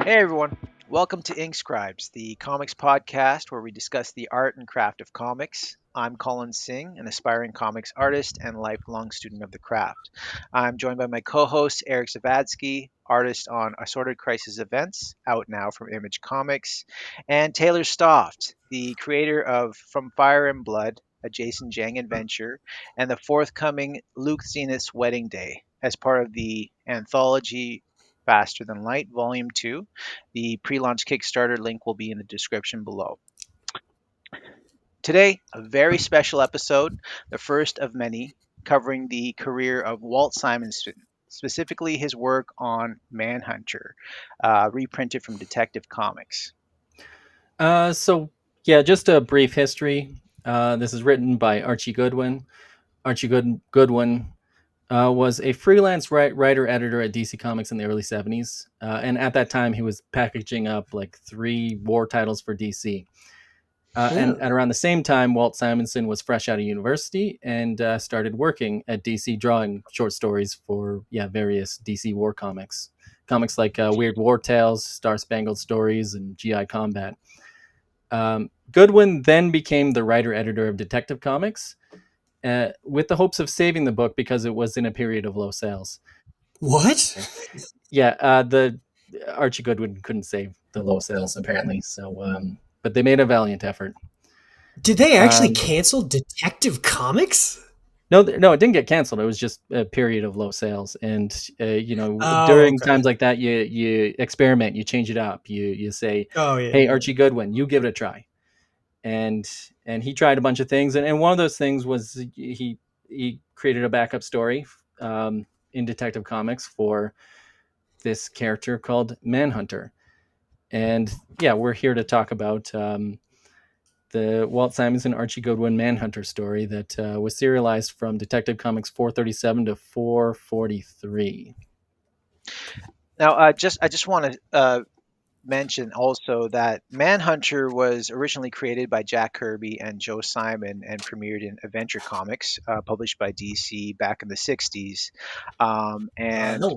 Hey everyone, welcome to Ink Scribes, the comics podcast where we discuss the art and craft of comics. I'm Colin Singh, an aspiring comics artist and lifelong student of the craft. I'm joined by my co host, Eric Zawadzki, artist on Assorted Crisis Events, out now from Image Comics, and Taylor Stauft, the creator of From Fire and Blood, a Jason Jang adventure, and the forthcoming Luke Zenith's Wedding Day as part of the anthology Faster Than Light, Volume 2. The pre launch Kickstarter link will be in the description below. Today, a very special episode, the first of many, covering the career of Walt Simonson, specifically his work on Manhunter, reprinted from Detective Comics. So yeah, just a brief history. This is written by Archie Goodwin. Goodwin was a freelance writer editor at DC Comics in the early 70s. And at that time, he was packaging up like 3 war titles for DC. And at around the same time, Walt Simonson was fresh out of university and started working at DC, drawing short stories for various DC war comics. Comics like Weird War Tales, Star Spangled Stories, and GI Combat. Goodwin then became the writer-editor of Detective Comics with the hopes of saving the book because it was in a period of low sales. What? Yeah, the Archie Goodwin couldn't save the low sales, apparently. So, but they made a valiant effort. Did they actually cancel Detective Comics? No, it didn't get canceled. It was just a period of low sales, and during times like that, you experiment, you change it up, you say, "Hey, Archie Goodwin, you give it a try," and he tried a bunch of things, and one of those things was he created a backup story in Detective Comics for this character called Manhunter, and we're here to talk about the Walt Simonson Archie Goodwin Manhunter story that was serialized from Detective Comics 437 to 443. Now, I just want to mention also that Manhunter was originally created by Jack Kirby and Joe Simon and premiered in Adventure Comics, published by DC back in the 60s.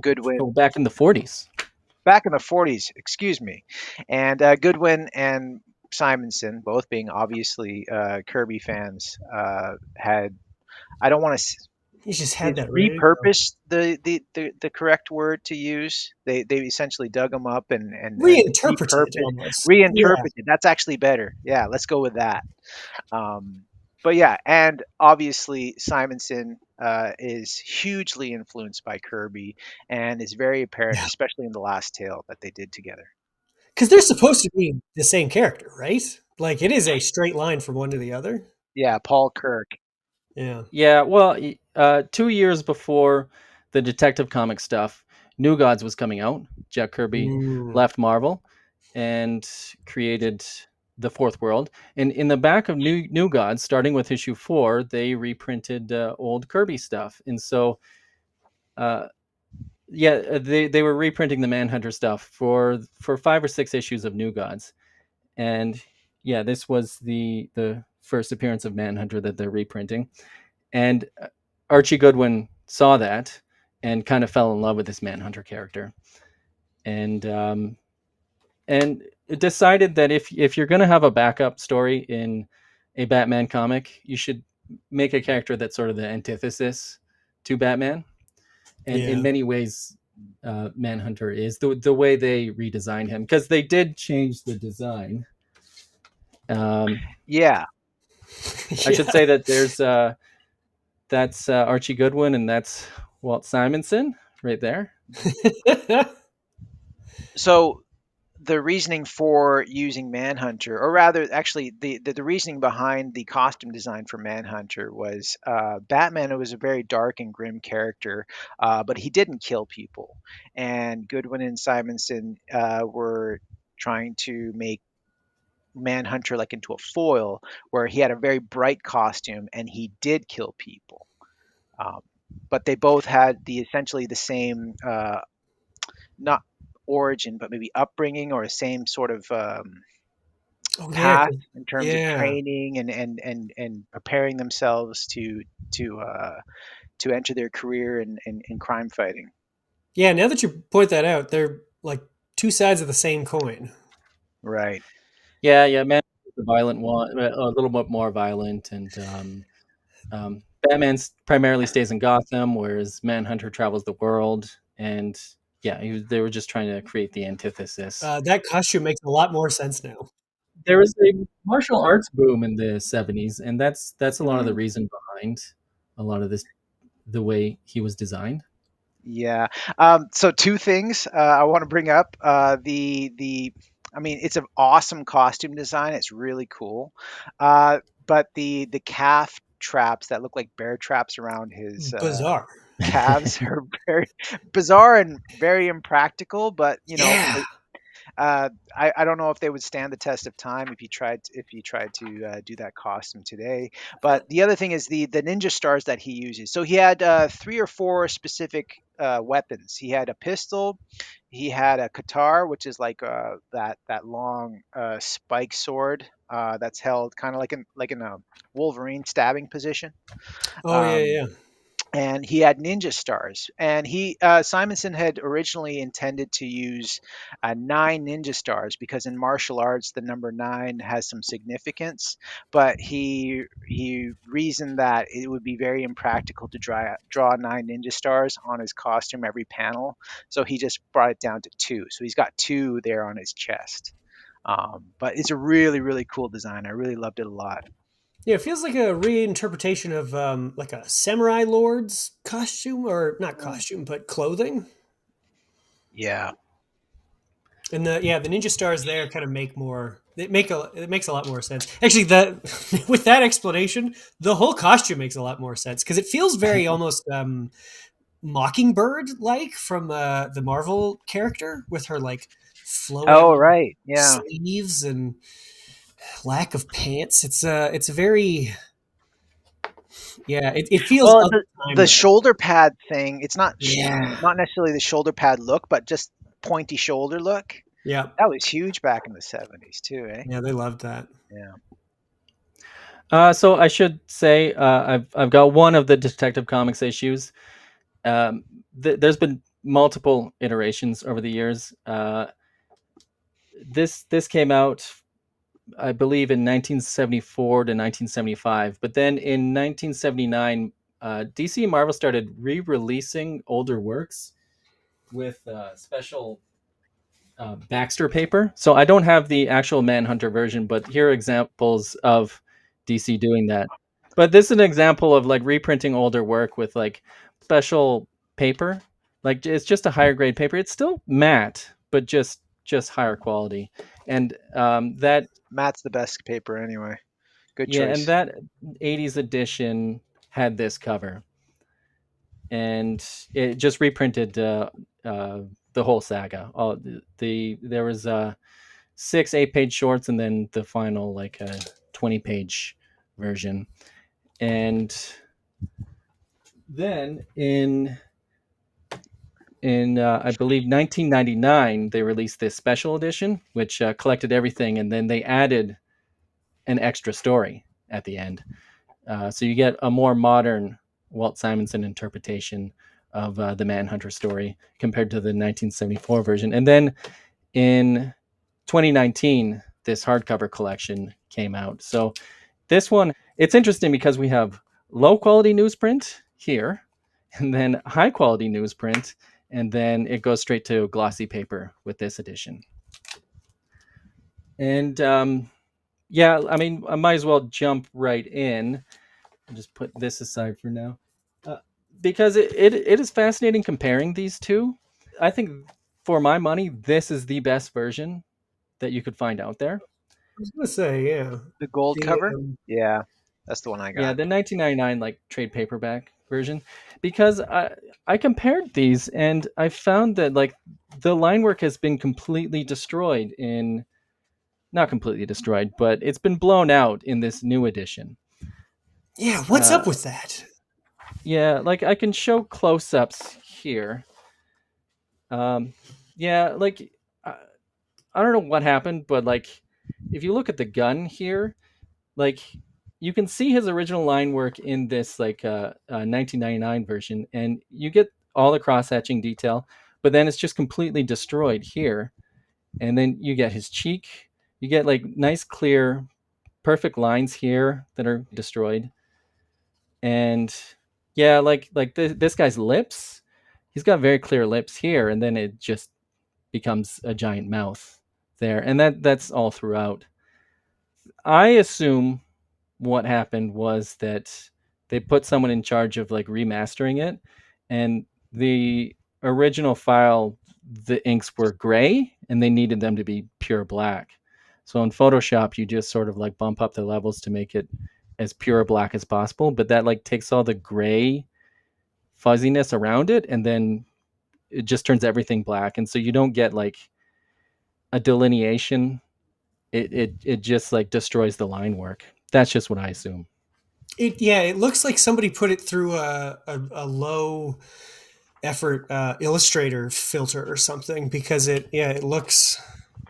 Goodwin. Back in the 40s. Back in the 40s, excuse me. And Goodwin and Simonson, both being obviously Kirby fans, had, I don't want to. He just had that repurposed the correct word to use. They essentially dug them up and reinterpreted. Reinterpreted. That's actually better. Yeah, let's go with that. But yeah, and obviously Simonson is hugely influenced by Kirby and is very apparent, especially in the last tale that they did together. Because they're supposed to be the same character, right? Like it is a straight line from one to the other. Yeah, Paul Kirk. Yeah. Well, 2 years before the Detective Comics stuff, New Gods was coming out. Jack Kirby left Marvel and created the Fourth World. And in the back of New Gods, starting with issue 4, they reprinted old Kirby stuff. And so, they were reprinting the Manhunter stuff for 5 or 6 issues of New Gods. And this was the first appearance of Manhunter that they're reprinting. And Archie Goodwin saw that and kind of fell in love with this Manhunter character, and decided that if you're going to have a backup story in a Batman comic, you should make a character that's sort of the antithesis to Batman. And in many ways, Manhunter is the way they redesigned him, because they did change the design. I should say that there's that's Archie Goodwin and that's Walt Simonson right there. So the reasoning for using Manhunter, or rather, actually, the reasoning behind the costume design for Manhunter was Batman was a very dark and grim character, but he didn't kill people. And Goodwin and Simonson were trying to make Manhunter like into a foil, where he had a very bright costume and he did kill people. But they both had essentially the same, not origin, but maybe upbringing or the same sort of path in terms of training and preparing themselves to enter their career in crime fighting. Yeah, now that you point that out, they're like two sides of the same coin. Right. Yeah. Man, the violent one, a little bit more violent, and Batman primarily stays in Gotham, whereas Manhunter travels the world. And yeah, they were just trying to create the antithesis. That costume makes a lot more sense now. There was a martial arts boom in the 70s, and that's a lot of the Mm. reason behind a lot of this, the way he was designed. Yeah. So two things I want to bring up. I mean, it's an awesome costume design. It's really cool. But the calf traps that look like bear traps around his Bizarre. calves are very bizarre and very impractical. But Yeah. I don't know if they would stand the test of time if you tried to do that costume today. But the other thing is the ninja stars that he uses. So he had three or four specific weapons. He had a pistol. He had a katar, which is like that long spike sword that's held kind of like in a Wolverine stabbing position. Oh yeah, Um, yeah. and he had ninja stars. And Simonson had originally intended to use 9 ninja stars because in martial arts the number 9 has some significance. But he reasoned that it would be very impractical to draw 9 ninja stars on his costume every panel, so he just brought it down to 2. So he's got 2 there on his chest. But it's a really really cool design. I really loved it a lot. Yeah, it feels like a reinterpretation of like a samurai lord's costume, or not Mm. costume, but clothing. Yeah. And the ninja stars there kind of make more. It makes a lot more sense. Actually, that with that explanation, the whole costume makes a lot more sense because it feels very almost Mockingbird like from the Marvel character with her like Oh, flowing right. Yeah. sleeves and lack of pants. It's a very it feels Well, of the time the though. shoulder pad thing, it's not Yeah. not necessarily the shoulder pad look, but just pointy shoulder look. Yeah. That was huge back in the 70s too, eh? Yeah, they loved that. Yeah. So I should say I've got one of the Detective Comics issues. There's been multiple iterations over the years. This came out, I believe, in 1974 to 1975, but then in 1979, DC and Marvel started re-releasing older works with special Baxter paper. So I don't have the actual Manhunter version, but here are examples of DC doing that. But this is an example of like reprinting older work with like special paper. Like it's just a higher grade paper. It's still matte, but just higher quality. And that Matt's the best paper anyway. Good yeah, and choice. that 80s edition had this cover, and it just reprinted the whole saga. All there was 6 8-page shorts, and then the final like 20-page version. And then in I believe 1999, they released this special edition, which collected everything, and then they added an extra story at the end. So you get a more modern Walt Simonson interpretation of the Manhunter story compared to the 1974 version. And then in 2019, this hardcover collection came out. So this one, it's interesting because we have low quality newsprint here, and then high quality newsprint, and then it goes straight to glossy paper with this edition. And yeah, I mean, I might as well jump right in. I'll just put this aside for now. Because it is fascinating comparing these two. I think for my money, this is the best version that you could find out there. I was gonna say, yeah. The gold The, cover? Yeah. That's the one I Yeah, got. the 1999 like trade paperback version, because I compared these and I found that like the line work has been completely destroyed in, not completely destroyed, but it's been blown out in this new edition. yeah, what's up with that? Yeah, like I can show close-ups here. Yeah, like I don't know what happened, but like if you look at the gun here, like you can see his original line work in this like 1999 version, and you get all the cross hatching detail, but then it's just completely destroyed here. and then you get his cheek. You get like nice, clear, perfect lines here that are destroyed. And yeah, like this guy's lips, he's got very clear lips here, and then it just becomes a giant mouth there, and that's all throughout. I assume what happened was that they put someone in charge of like remastering it, and the original file, the inks were gray and they needed them to be pure black. So in Photoshop you just sort of like bump up the levels to make it as pure black as possible, but that like takes all the gray fuzziness around it, and then it just turns everything black, and so you don't get like a delineation. It just like destroys the line work. That's just what I assume. It looks like somebody put it through a low effort Illustrator filter or something, because it looks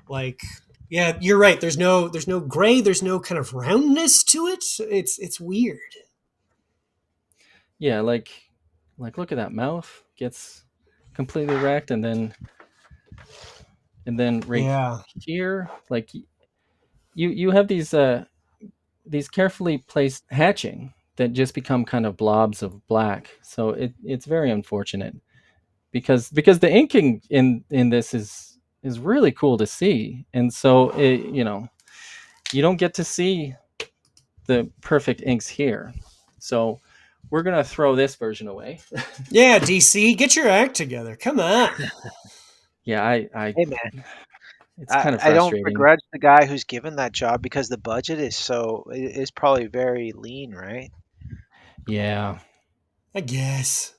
like, yeah, you're right. There's no gray. There's no kind of roundness to it. It's weird. Yeah, like look at that mouth gets completely wrecked, and then right here, like you have these carefully placed hatching that just become kind of blobs of black. So it's very unfortunate, because the inking in this is really cool to see, and so you don't get to see the perfect inks here. So we're gonna throw this version away. Yeah, DC, get your act together. Come on. Yeah, hey man, it's kind of I don't frustrating. begrudge the guy who's given that job, because the budget is probably very lean, right? Yeah, I guess.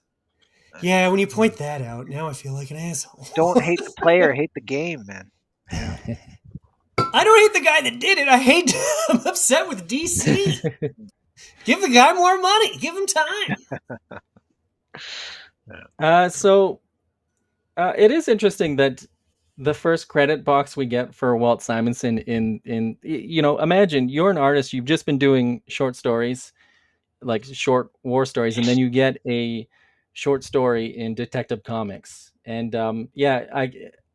Yeah, when you point that out, now I feel like an asshole. Don't hate the player, hate the game, man. yeah. I don't hate the guy that did it. I'm upset with DC. Give the guy more money. Give him time. So it is interesting that the first credit box we get for Walt Simonson in imagine you're an artist, you've just been doing short stories, like short war stories, and then you get a short story in Detective Comics. And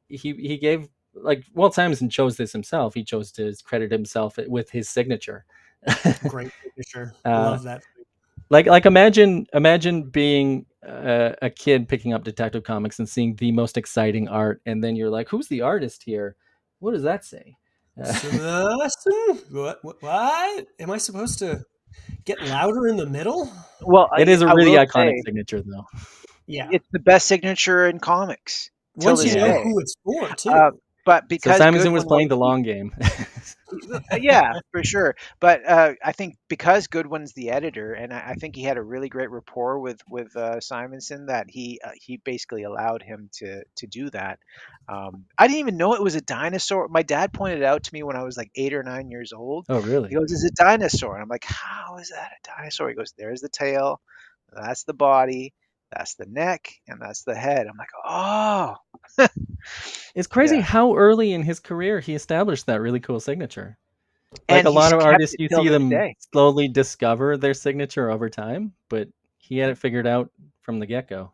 he gave, like, Walt Simonson chose this himself. He chose to credit himself with his signature. Great signature. Love that. Like imagine being a kid picking up Detective Comics and seeing the most exciting art, and then you're like, who's the artist here? What does that say? What? Am I supposed to get louder in the middle? Well, it is a really iconic signature, though. Yeah, it's the best signature in comics. Once you know who it's for, too. But because Simonson was playing the long game. Yeah, for sure. But I think because Goodwin's the editor, and I think he had a really great rapport with Simonson, that he basically allowed him to do that. I didn't even know it was a dinosaur. My dad pointed it out to me when I was like 8 or 9 years old. Oh, really? He goes, "It's a dinosaur," and I'm like, "How is that a dinosaur?" He goes, "There's the tail, that's the body, that's the neck, and that's the head." I'm like, "Oh." It's crazy how early in his career he established that really cool signature. Like, And a lot of artists, you see them day. slowly discover their signature over time, but he had it figured out from the get-go.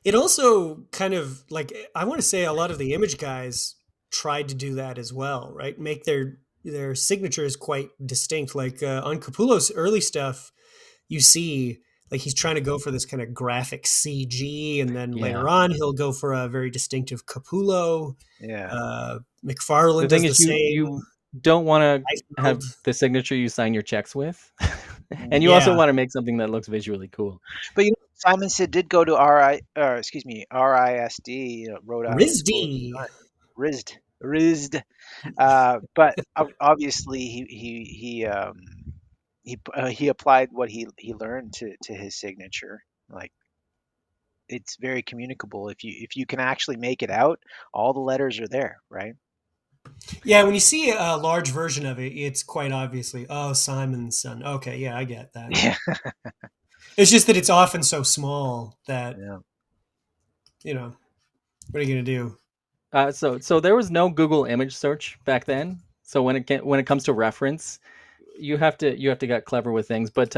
It also kind of, like, I want to say a lot of the Image guys tried to do that as well, right? Make their signatures quite distinct. Like on Capullo's early stuff, you see, like, he's trying to go for this kind of graphic CG, and then later on he'll go for a very distinctive Capullo. Yeah. McFarlane does the same. You don't want to have the signature you sign your checks with, and you also want to make something that looks visually cool. But Simonson did go to RISD, Rhode Island. RISD. But obviously he applied what he learned to his signature. Like, it's very communicable. If you can actually make it out, all the letters are there, right? Yeah, when you see a large version of it, it's quite obviously, oh, Simon's son. Okay, yeah, I get that. Yeah. It's just that it's often so small that, what are you going to do? So there was no Google image search back then. So when it comes to reference, you have to get clever with things. But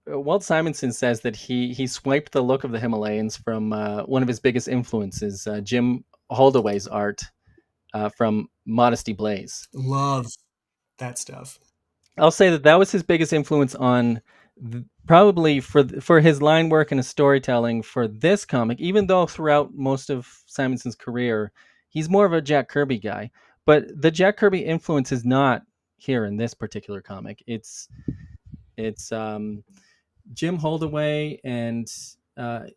Walt Simonson says that he swiped the look of the Himalayans from one of his biggest influences, Jim Holdaway's art from Modesty Blaze. Love that stuff. I'll say that was his biggest influence on probably for his line work and his storytelling for this comic, even though throughout most of Simonson's career, he's more of a Jack Kirby guy. But the Jack Kirby influence is not here in this particular comic. It's Jim Holdaway, and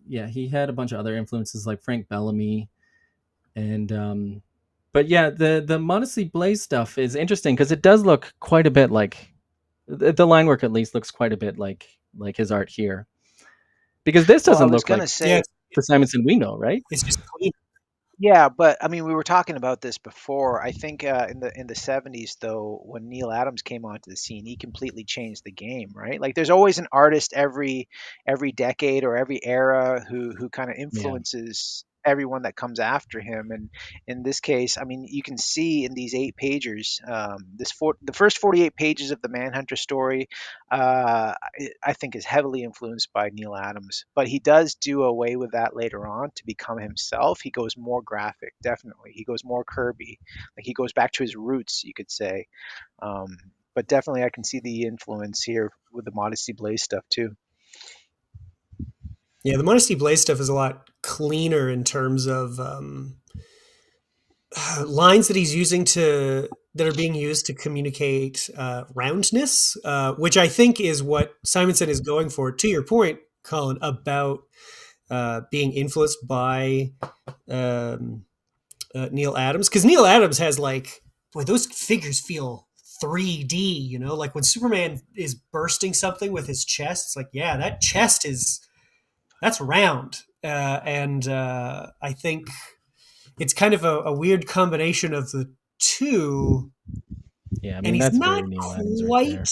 he had a bunch of other influences like Frank Bellamy, and but yeah, the Modesty Blaze stuff is interesting because it does look quite a bit like the line work, at least looks quite a bit like his art here, because this doesn't look like the Simonson we know, right? It's just clean. Yeah, but I mean, we were talking about this before. I think in the 70s, though, when Neil Adams came onto the scene, he completely changed the game, right? Like, there's always an artist every decade or every era who kind of influences everyone that comes after him. And in this case, I mean, you can see in these 8-pagers, the first 48 pages of the Manhunter story, I think is heavily influenced by Neil Adams, but he does do away with that later on to become himself. He goes more graphic, definitely. He goes more Kirby, like he goes back to his roots, you could say. But definitely, I can see the influence here with the Modesty Blaze stuff too. Yeah, the Modesty Blaze stuff is a lot cleaner in terms of lines that he's using that are being used to communicate roundness, which I think is what Simonson is going for. To your point, Colin, about being influenced by Neil Adams, because Neil Adams has those figures feel 3D, you know, like when Superman is bursting something with his chest, it's like, yeah, that chest that's round. And I think it's kind of a weird combination of the two. Yeah, I mean, that's very Neil Adams right there.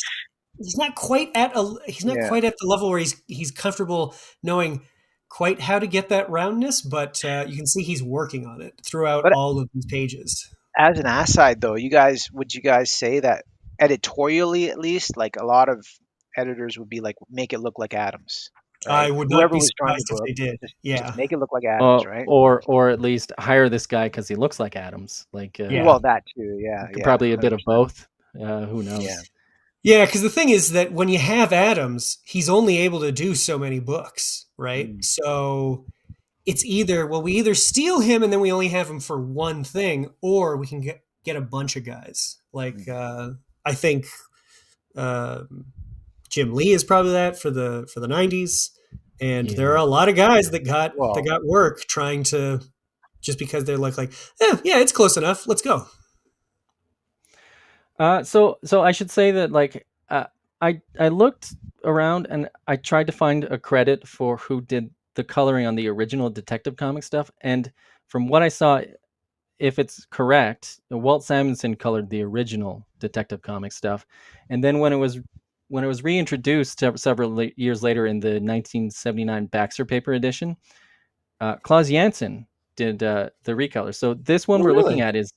He's not quite at the level where he's comfortable knowing quite how to get that roundness, but you can see he's working on it throughout all of these pages. As an aside, though, would you guys say that editorially, at least, like a lot of editors would be like, make it look like Adams? Right? I would not be surprised if they did. Just make it look like Adams, right? Or at least hire this guy because he looks like Adams. Like, well, that too, yeah. Probably a bit of both. Who knows? Yeah, because the thing is that when you have Adams, he's only able to do so many books, right? So it's either we either steal him and then we only have him for one thing, or we can get a bunch of guys. Like I think. Jim Lee is probably that for the 90s, and there are a lot of guys that got work trying to, just because they look like, it's close enough, let's go. So I should say that I looked around and I tried to find a credit for who did the coloring on the original Detective Comics stuff, and from what I saw, if it's correct, Walt Simonson colored the original Detective Comics stuff, and then when it was reintroduced several years later in the 1979 Baxter paper edition, Klaus Janson did the recolor. So this one we're looking at is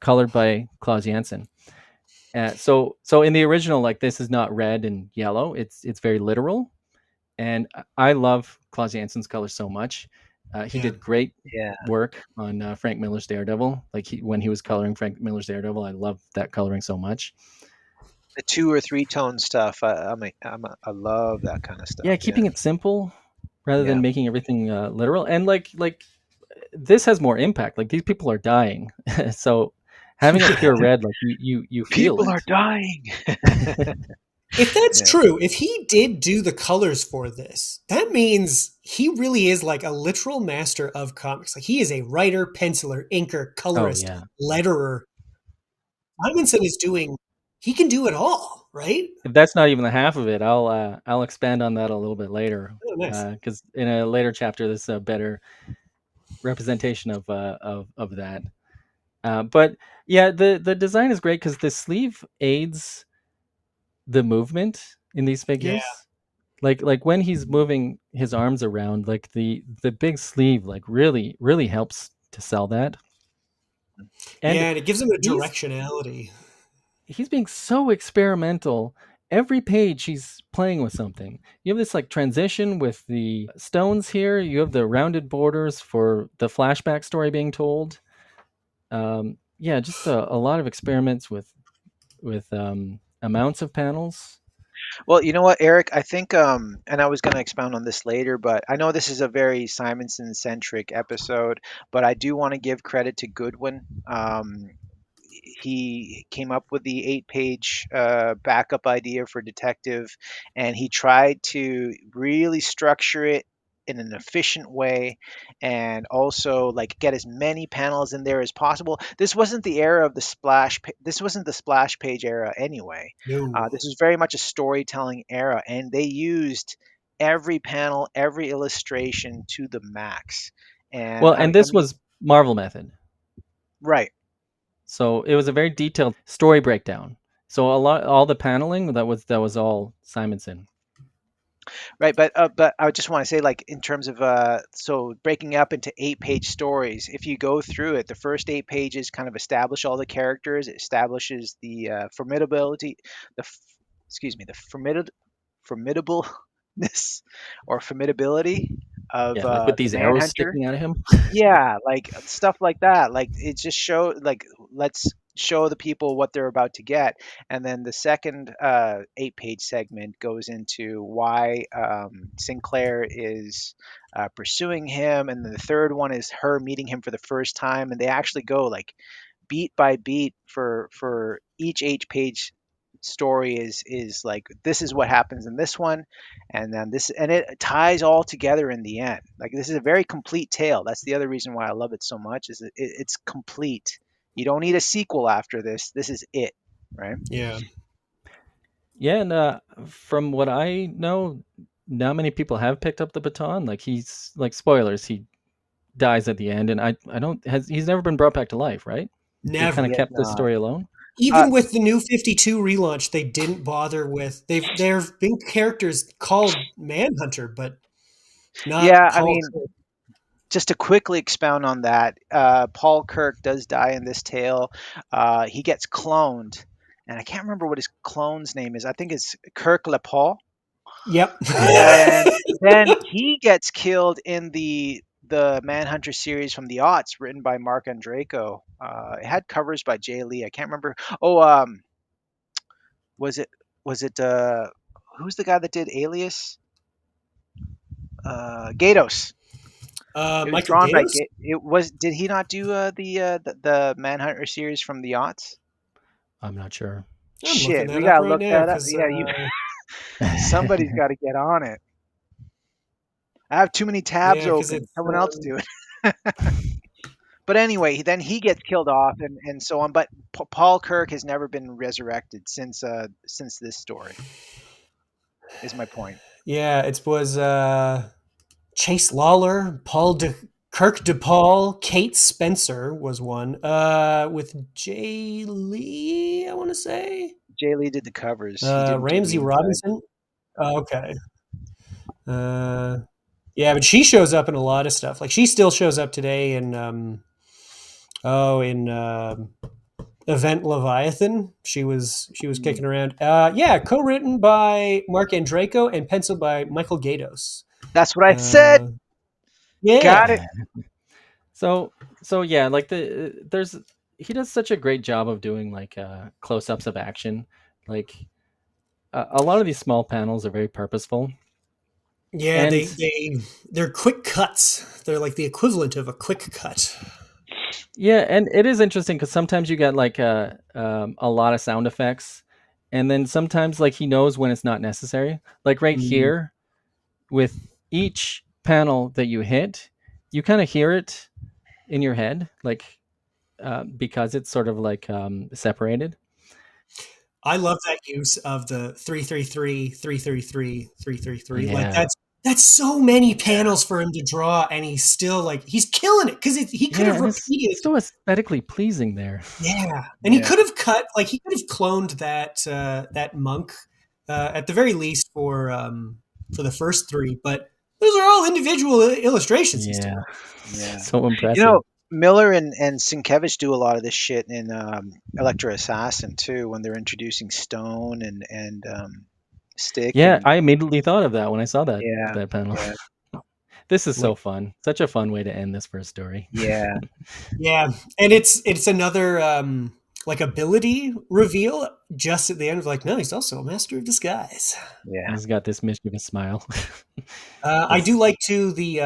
colored by Klaus Janson. So in the original, like, this is not red and yellow; it's very literal, and I love Klaus Janson's color so much. He did great work on Frank Miller's Daredevil. Like, when he was coloring Frank Miller's Daredevil, I love that coloring so much. The 2 or 3 tone stuff, I love that kind of stuff. Yeah, keeping it simple rather than making everything literal. And like this has more impact. Like, these people are dying, so having it pure red, like you feel people are dying. If that's true, if he did do the colors for this, that means he really is like a literal master of comics. Like, he is a writer, penciler, inker, colorist, letterer. Simonson is doing. He can do it all, right? If that's not even the half of it, I'll expand on that a little bit later. Oh, nice. Because in a later chapter, there's a better representation of that. But yeah, the design is great because the sleeve aids the movement in these figures. Like when he's moving his arms around, like the big sleeve, like really helps to sell that. And it gives him a directionality. He's being so experimental, every page he's playing with something. You have this like transition with the stones here. You have the rounded borders for the flashback story being told. Yeah, just a lot of experiments with amounts of panels. Well, you know what, Eric? I think, and I was going to expound on this later, but I know this is a very Simonson centric episode, but I do want to give credit to Goodwin. He came up with the 8 page backup idea for Detective, and he tried to really structure it in an efficient way and also like get as many panels in there as possible. This wasn't the era of the this wasn't the splash page era anyway. No. This was very much a storytelling era, and they used every panel, every illustration to the max. And Well, and this was Marvel method. Right. So it was a very detailed story breakdown. So all the paneling that was all Simonson. Right, but I just want to say, like, in terms of so breaking up into 8 page stories, if you go through it, the first 8 pages kind of establish all the characters. It establishes the formidability, excuse me, the formidableness or formidability of Yeah, like with the these arrows Manhunter. sticking out of him. Yeah, like stuff like that. Like it just show like let's show the people what they're about to get. And then the second 8 page segment goes into why Sinclair is pursuing him, and then the third one is her meeting him for the first time, and they actually go like beat by beat for each 8 page story is like this is what happens in this one, and then this, and it ties all together in the end. Like this is a very complete tale. That's the other reason why I love it so much, is that it's complete. You don't need a sequel after this. This is it, right? Yeah. Yeah, and from what I know, not many people have picked up the baton. Like he's like spoilers, he dies at the end, and he's never been brought back to life, right? Never. They kind of kept the story alone. Even with the New 52 relaunch, they didn't bother with there have been characters called Manhunter, but not yeah, Paul I mean, Kirk. just to quickly expound on that, Paul Kirk does die in this tale. He gets cloned, and I can't remember what his clone's name is. I think it's Kirk LaPaul. Yep. And then he gets killed in the Manhunter series from the aughts, written by Mark Andreyko. It had covers by Jay Lee. I can't remember. Oh, was it who's the guy that did Alias? Gatos. It was Michael drawn by Gatos? it was. Did he not do the Manhunter series from the aughts? I'm not sure. I'm Shit, looking we that up gotta right look now that up. Yeah, you. Somebody's got to get on it. I have too many tabs open. Someone else do it. But anyway, then he gets killed off, and so on. But Paul Kirk has never been resurrected since this story. Is my point. Yeah, it was Chase Lawler, Kirk DePaul, Kate Spencer was one. With Jay Lee, I want to say. Jay Lee did the covers. He didn't Ramsey do the Robinson. Okay. Yeah, but she shows up in a lot of stuff. Like she still shows up today in Event Leviathan. She was kicking around. Yeah, co-written by Mark Andreyko and penciled by Michael Gatos. That's what I said. Yeah, got it. So yeah, like he does such a great job of doing like close-ups of action. Like a lot of these small panels are very purposeful. Yeah, and they're quick cuts. They're like the equivalent of a quick cut. Yeah, and it is interesting because sometimes you get like a lot of sound effects, and then sometimes like he knows when it's not necessary. Like right here, with each panel that you hit, you kind of hear it in your head, like because it's sort of like separated. I love that use of the 333, 333, 333. Yeah. Like that's so many panels for him to draw, and he's still like he's killing it because he could have repeated. It's so aesthetically pleasing there. Yeah, and he could have he could have cloned that monk at the very least for the first three, but those are all individual illustrations. Yeah, so impressive. You know, Miller and Sienkiewicz do a lot of this shit in Electro Assassin too, when they're introducing Stone and Stick Yeah, and I immediately thought of that when I saw yeah, that panel. yeah, This is so fun. Such a fun way to end this first story. yeah. Yeah, and it's another like ability reveal just at the end of like, no, he's also a master of disguise. Yeah. He's got this mischievous smile. I do like too the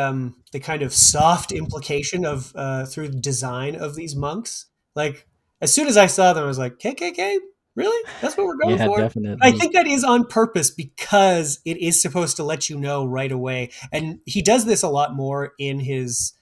kind of soft implication of through the design of these monks. Like as soon as I saw them, I was like, KKK, really? That's what we're going Yeah, for. I definitely. think that is on purpose because it is supposed to let you know right away, and he does this a lot more in his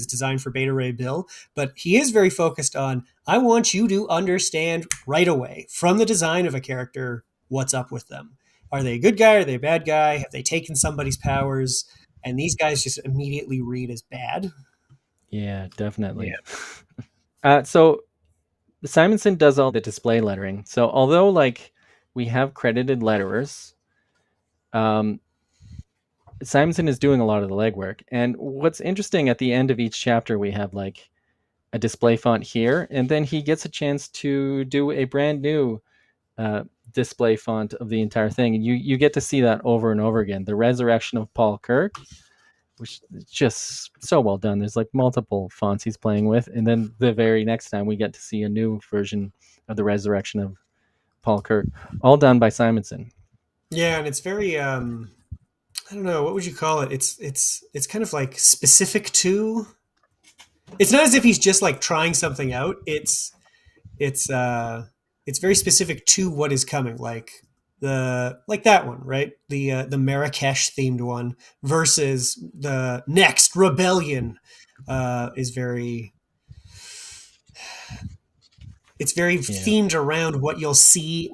design for Beta Ray Bill. But he is very focused on. I want you to understand right away from the design of a character what's up with them. Are they a good guy? Are they a bad guy? Have they taken somebody's powers? And these guys just immediately read as bad. Yeah, definitely. Yeah. So Simonson does all the display lettering. So although like we have credited letterers, Simonson is doing a lot of the legwork. And what's interesting, at the end of each chapter, we have like a display font here, and then he gets a chance to do a brand new display font of the entire thing. And you get to see that over and over again. The Resurrection of Paul Kirk, which is just so well done. There's like multiple fonts he's playing with. And then the very next time we get to see a new version of the Resurrection of Paul Kirk, all done by Simonson. Yeah, and it's very I don't know, what would you call it? It's kind of like specific to. It's not as if he's just like trying something out. It's very specific to what is coming, like that one, right? The Marrakesh themed one versus the next rebellion is very. It's very themed around what you'll see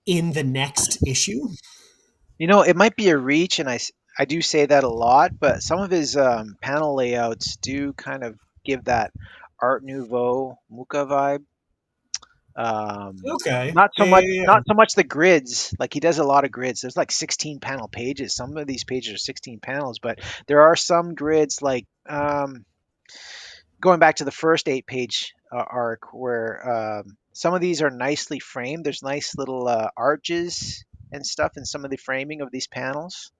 in the next issue. You know, it might be a reach, and I do say that a lot, but some of his panel layouts do kind of give that Art Nouveau Muka vibe. Okay. Not so Yeah, much, yeah, yeah. not so much the grids. Like he does a lot of grids. There's like 16 panel pages. Some of these pages are 16 panels, but there are some grids like going back to the first 8 page arc where some of these are nicely framed. There's nice little arches and stuff in some of the framing of these panels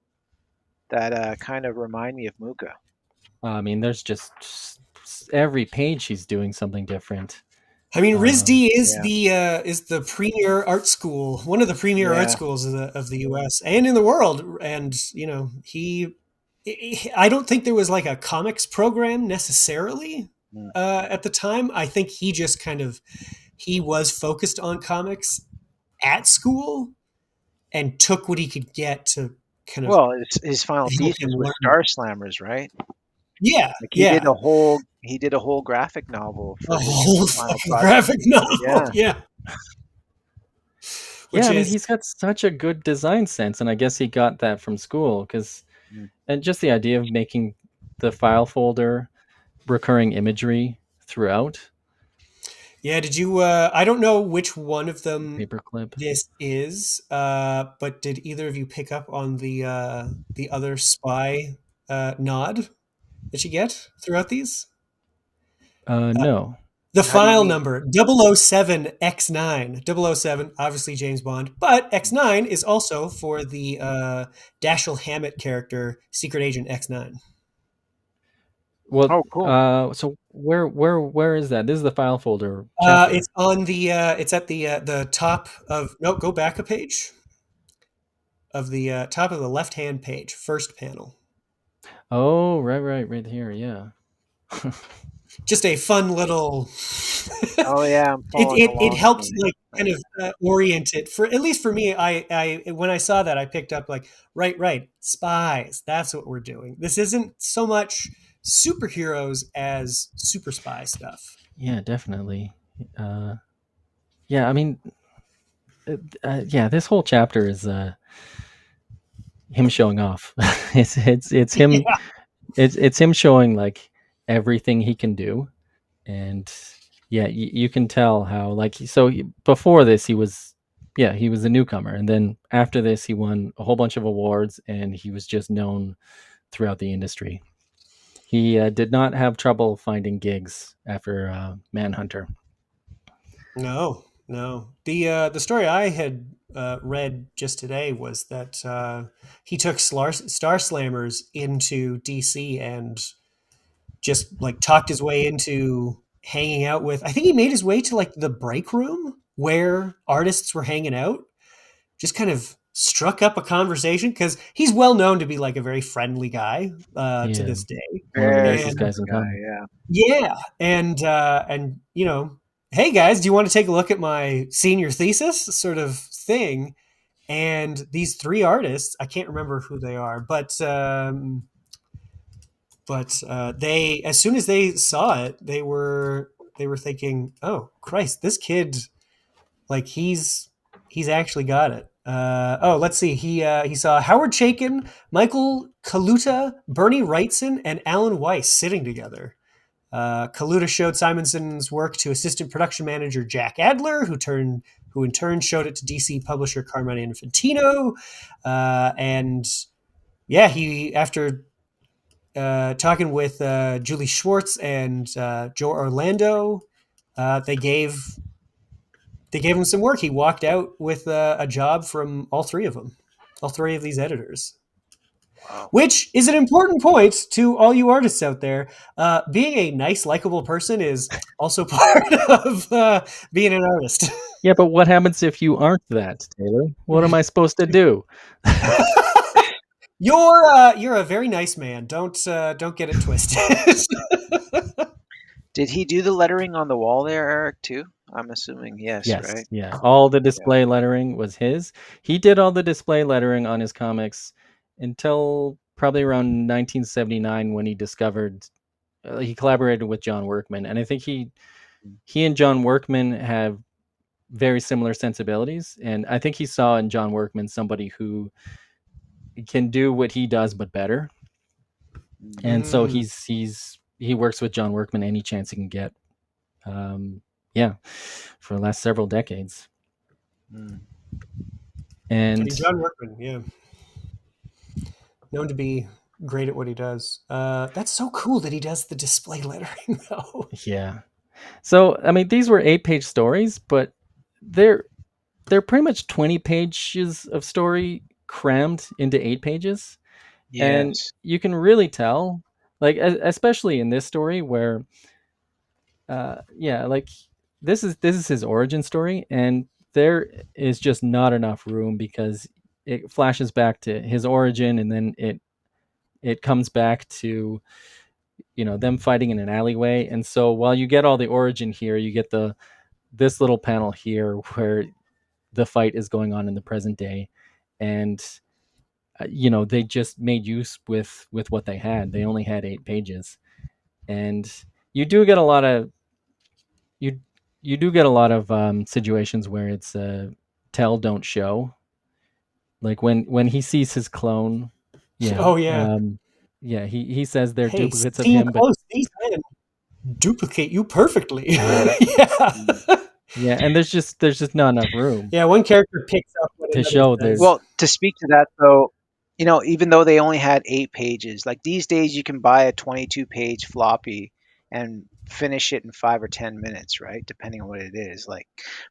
that kind of remind me of Muka. I mean, there's just every page he's doing something different. I mean, RISD Yeah. is the premier art school, one of the premier art Yeah. schools of the U.S. and in the world. And you know, I don't think there was like a comics program necessarily Mm. at the time. I think he just he was focused on comics at school and took what he could get to kind of Well, his final help him thesis was learn. Star Slammers, right? Yeah, Like yeah, he did a whole graphic novel a for his whole final fucking project. graphic novel. Yeah. Yeah, Yeah, which I mean, is he's got such a good design sense, and I guess he got that from school Mm. and just the idea of making the file folder recurring imagery throughout. Yeah, did you I don't know which one of them Paperclip. this is, but did either of you pick up on the other spy nod that you get throughout these? No. The How do you file mean? number 007X9. 007, obviously James Bond, but X9 is also for the Dashiell Hammett character, Secret Agent X9. Well, Oh, cool. so where is that? This is the file folder chapter. It's on it's at the top of no, go back a page of the top of the left hand page, first panel. Oh, right here. Yeah. Just a fun little. Oh yeah, I'm following It along helps here. like kind of orient it for at least for me. I when I saw that I picked up like right spies. That's what we're doing. This isn't so much superheroes as super spy stuff. Yeah, definitely. Yeah, I mean, yeah, this whole chapter is him showing off. It's him. Yeah. It's him showing like everything he can do, and yeah, you can tell how like before this he was a newcomer, and then after this he won a whole bunch of awards, and he was just known throughout the industry. He did not have trouble finding gigs after Manhunter. No. The story I had read just today was that he took Star Slammers into DC and just like talked his way into hanging out with. I think he made his way to like the break room where artists were hanging out. Just kind of struck up a conversation because he's well known to be like a very friendly guy to this day. One of the Very nicest guys in guy, comics. Yeah, and you know, hey guys, do you want to take a look at my senior thesis sort of thing? And these three artists, I can't remember who they are, but they, as soon as they saw it, they were thinking, oh Christ, this kid, like he's actually got it. Let's see. He saw Howard Chaykin, Michael Kaluta, Bernie Wrightson, and Alan Weiss sitting together. Kaluta showed Simonson's work to assistant production manager Jack Adler, who in turn showed it to DC publisher Carmine Infantino. And yeah, he, after talking with Julie Schwartz and Joe Orlando, they gave him some work. He walked out with a job from all three of these editors. Wow. Which is an important point to all you artists out there. Being a nice, likable person is also part of being an artist. Yeah, but what happens if you aren't that, Taylor? What am I supposed to do? You're a very nice man. Don't get it twisted. Did he do the lettering on the wall there, Eric, too? I'm assuming yes, right? Yeah. All the display lettering was his. He did all the display lettering on his comics until probably around 1979 when he discovered he collaborated with John Workman, and I think he and John Workman have very similar sensibilities, and I think he saw in John Workman somebody who can do what he does but better. And so he works with John Workman any chance he can get. For the last several decades. And John Workman, known to be great at what he does. That's so cool that he does the display lettering, though. Yeah. So I mean, these were 8-page stories, but they're pretty much 20 pages of story crammed into 8 pages. Yes. And you can really tell, like, especially in this story where this is his origin story, and there is just not enough room because it flashes back to his origin, and then it comes back to, you know, them fighting in an alleyway. And so while you get all the origin here, you get this little panel here where the fight is going on in the present day, and you know, they just made use with what they had. They only had 8 pages, and you do get a lot of you do get a lot of situations where it's tell, don't show. Like when he sees his clone. Yeah. Oh, yeah. He says they're duplicates of him. But these men duplicate you perfectly. Yeah. Yeah, and there's just not enough room. Yeah, one character picks up what to show there's. Well, to speak to that though, you know, even though they only had 8 pages, like these days you can buy a 22-page floppy and finish it in 5 or 10 minutes, right? Depending on what it is. Like,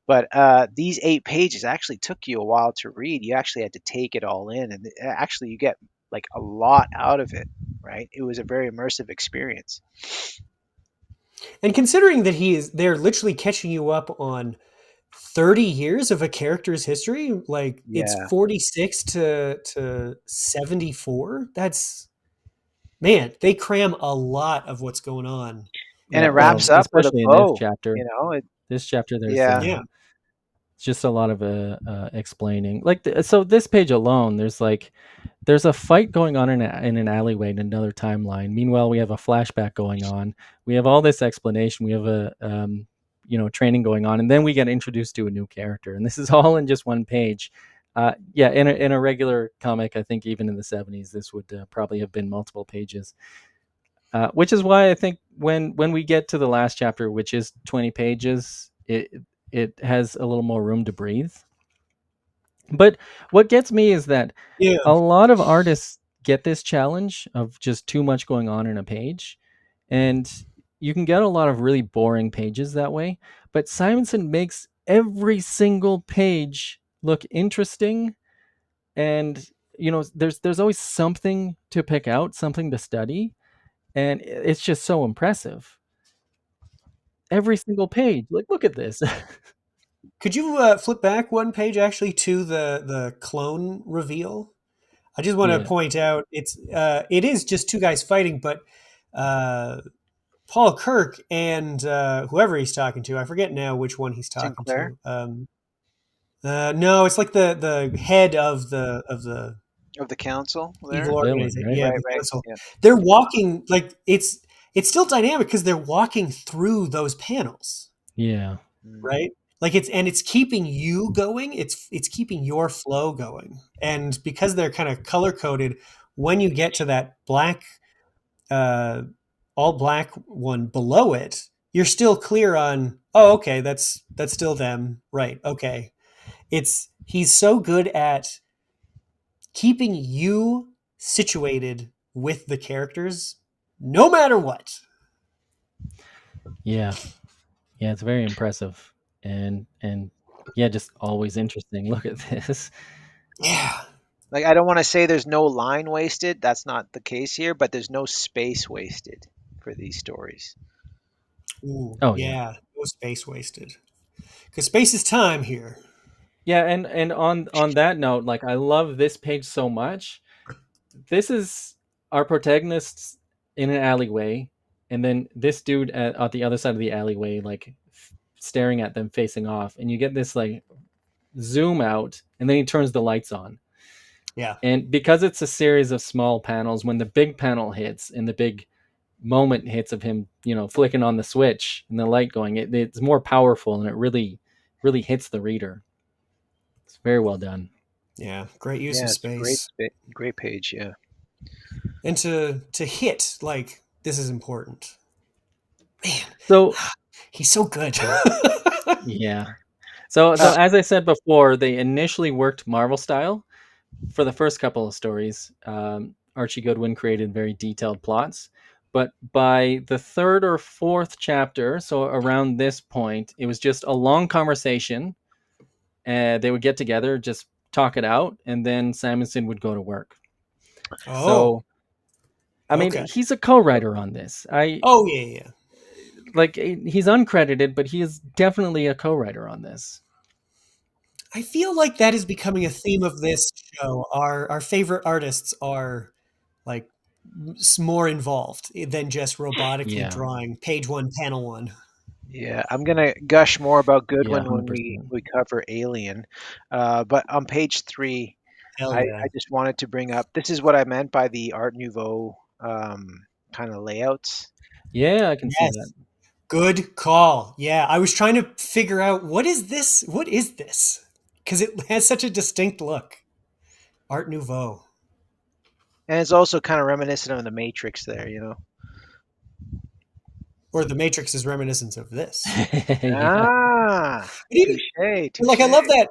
but these 8 pages actually took you a while to read. You actually had to take it all in, and actually you get like a lot out of it, right? It was a very immersive experience. And considering that they're literally catching you up on 30 years of a character's history, like it's 46 to 74. That's, man, they cram a lot of what's going on. And it wraps up with a bow, this chapter. You know, this chapter, there's it's just a lot of explaining. Like, so this page alone, there's a fight going on in an alleyway in another timeline. Meanwhile, we have a flashback going on. We have all this explanation. We have a training going on, and then we get introduced to a new character. And this is all in just one page. In a regular comic, I think even in the 70s, this would probably have been multiple pages. Which is why I think when we get to the last chapter, which is 20 pages, it has a little more room to breathe. But what gets me is that a lot of artists get this challenge of just too much going on in a page, and you can get a lot of really boring pages that way. But Simonson makes every single page look interesting, and there's always something to pick out, something to study, and it's just so impressive. Every single page, like, look at this. Could you flip back one page actually to the clone reveal? I just want to Yeah. point out it is just two guys fighting, but Paul Kirk and whoever he's talking to, I forget now which one he's talking Sinclair? to. No, it's like the head of the Of the council there? evil Villain, organization. right? Yeah, Right, the right. council. Yeah. They're walking like it's still dynamic because they're walking through those panels, Yeah. right? Like it's keeping you going. It's keeping your flow going, and because they're kind of color coded, when you get to that black, all black one below it, you're still clear on. Oh, okay, that's still them, right? Okay, he's so good at keeping you situated with the characters no matter what. Yeah. Yeah, it's very impressive. And yeah, just always interesting. Look at this. Yeah. Like, I don't want to say there's no line wasted. That's not the case here, but there's no space wasted for these stories. Ooh, Oh yeah. yeah. No space wasted. Because space is time here. Yeah, and on that note, like, I love this page so much. This is our protagonists in an alleyway, and then this dude at the other side of the alleyway, like, staring at them facing off, and you get this like zoom out, and then he turns the lights on. Yeah. And because it's a series of small panels, when the big panel hits and the big moment hits of him, flicking on the switch and the light going, it's more powerful, and it really, really hits the reader. It's very well done. Yeah. Great use Yeah, of it's a great, space. great page. Yeah. And to hit, like, this is important. Man, So he's so good. yeah. So as I said before, they initially worked Marvel style for the first couple of stories. Archie Goodwin created very detailed plots, but by the third or fourth chapter, so around this point, it was just a long conversation. They would get together, just talk it out, and then Simonson would go to work. Oh, So, I mean, okay. he's a co-writer on this. Oh, yeah. Like, he's uncredited, but he is definitely a co-writer on this. I feel like that is becoming a theme of this show. Our favorite artists are like more involved than just robotically Yeah. drawing page one, panel one. Yeah, I'm gonna gush more about Yeah, Goodwin when 100%. we cover Alien, but on page 3, Hell yeah. I just wanted to bring up, this is what I meant by the Art Nouveau kind of layouts. Yeah, I can see that. Yes. Good call. Yeah, I was trying to figure out what is this? What is this? Because it has such a distinct look. Art Nouveau. And it's also kind of reminiscent of the Matrix there, Or the Matrix is reminiscent of this. Yeah. Ah, Even, touche. like, I love that.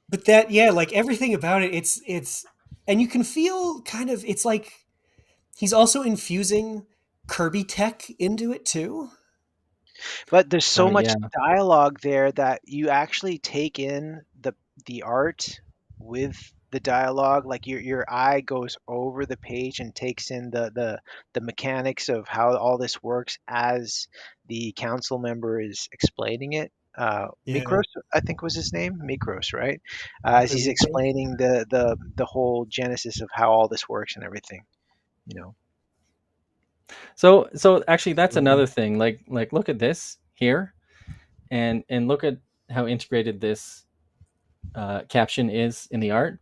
But that, yeah, like everything about it, it's, and you can feel kind of, it's like he's also infusing Kirby tech into it too. But there's so much Yeah. dialogue there that you actually take in the art with the dialogue. Like, your eye goes over the page and takes in the mechanics of how all this works as the council member is explaining it. Yeah. Mikros, I think, was his name. Mikros, right? As he's explaining the whole genesis of how all this works and everything. So actually, that's another thing. Like look at this here, and look at how integrated this caption is in the art.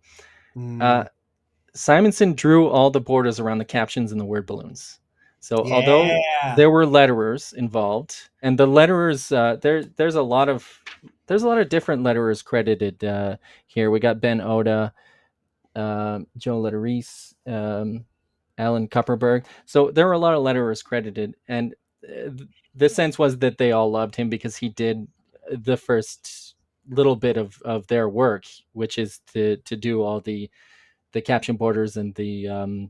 Simonson drew all the borders around the captions and the word balloons. So although there were letterers involved, and the letterers, there's a lot of different letterers credited here. We got Ben Oda, Joe Letteris, Alan Kupperberg. So there were a lot of letterers credited, and the sense was that they all loved him because he did the first little bit of their work, which is to do all the caption borders and the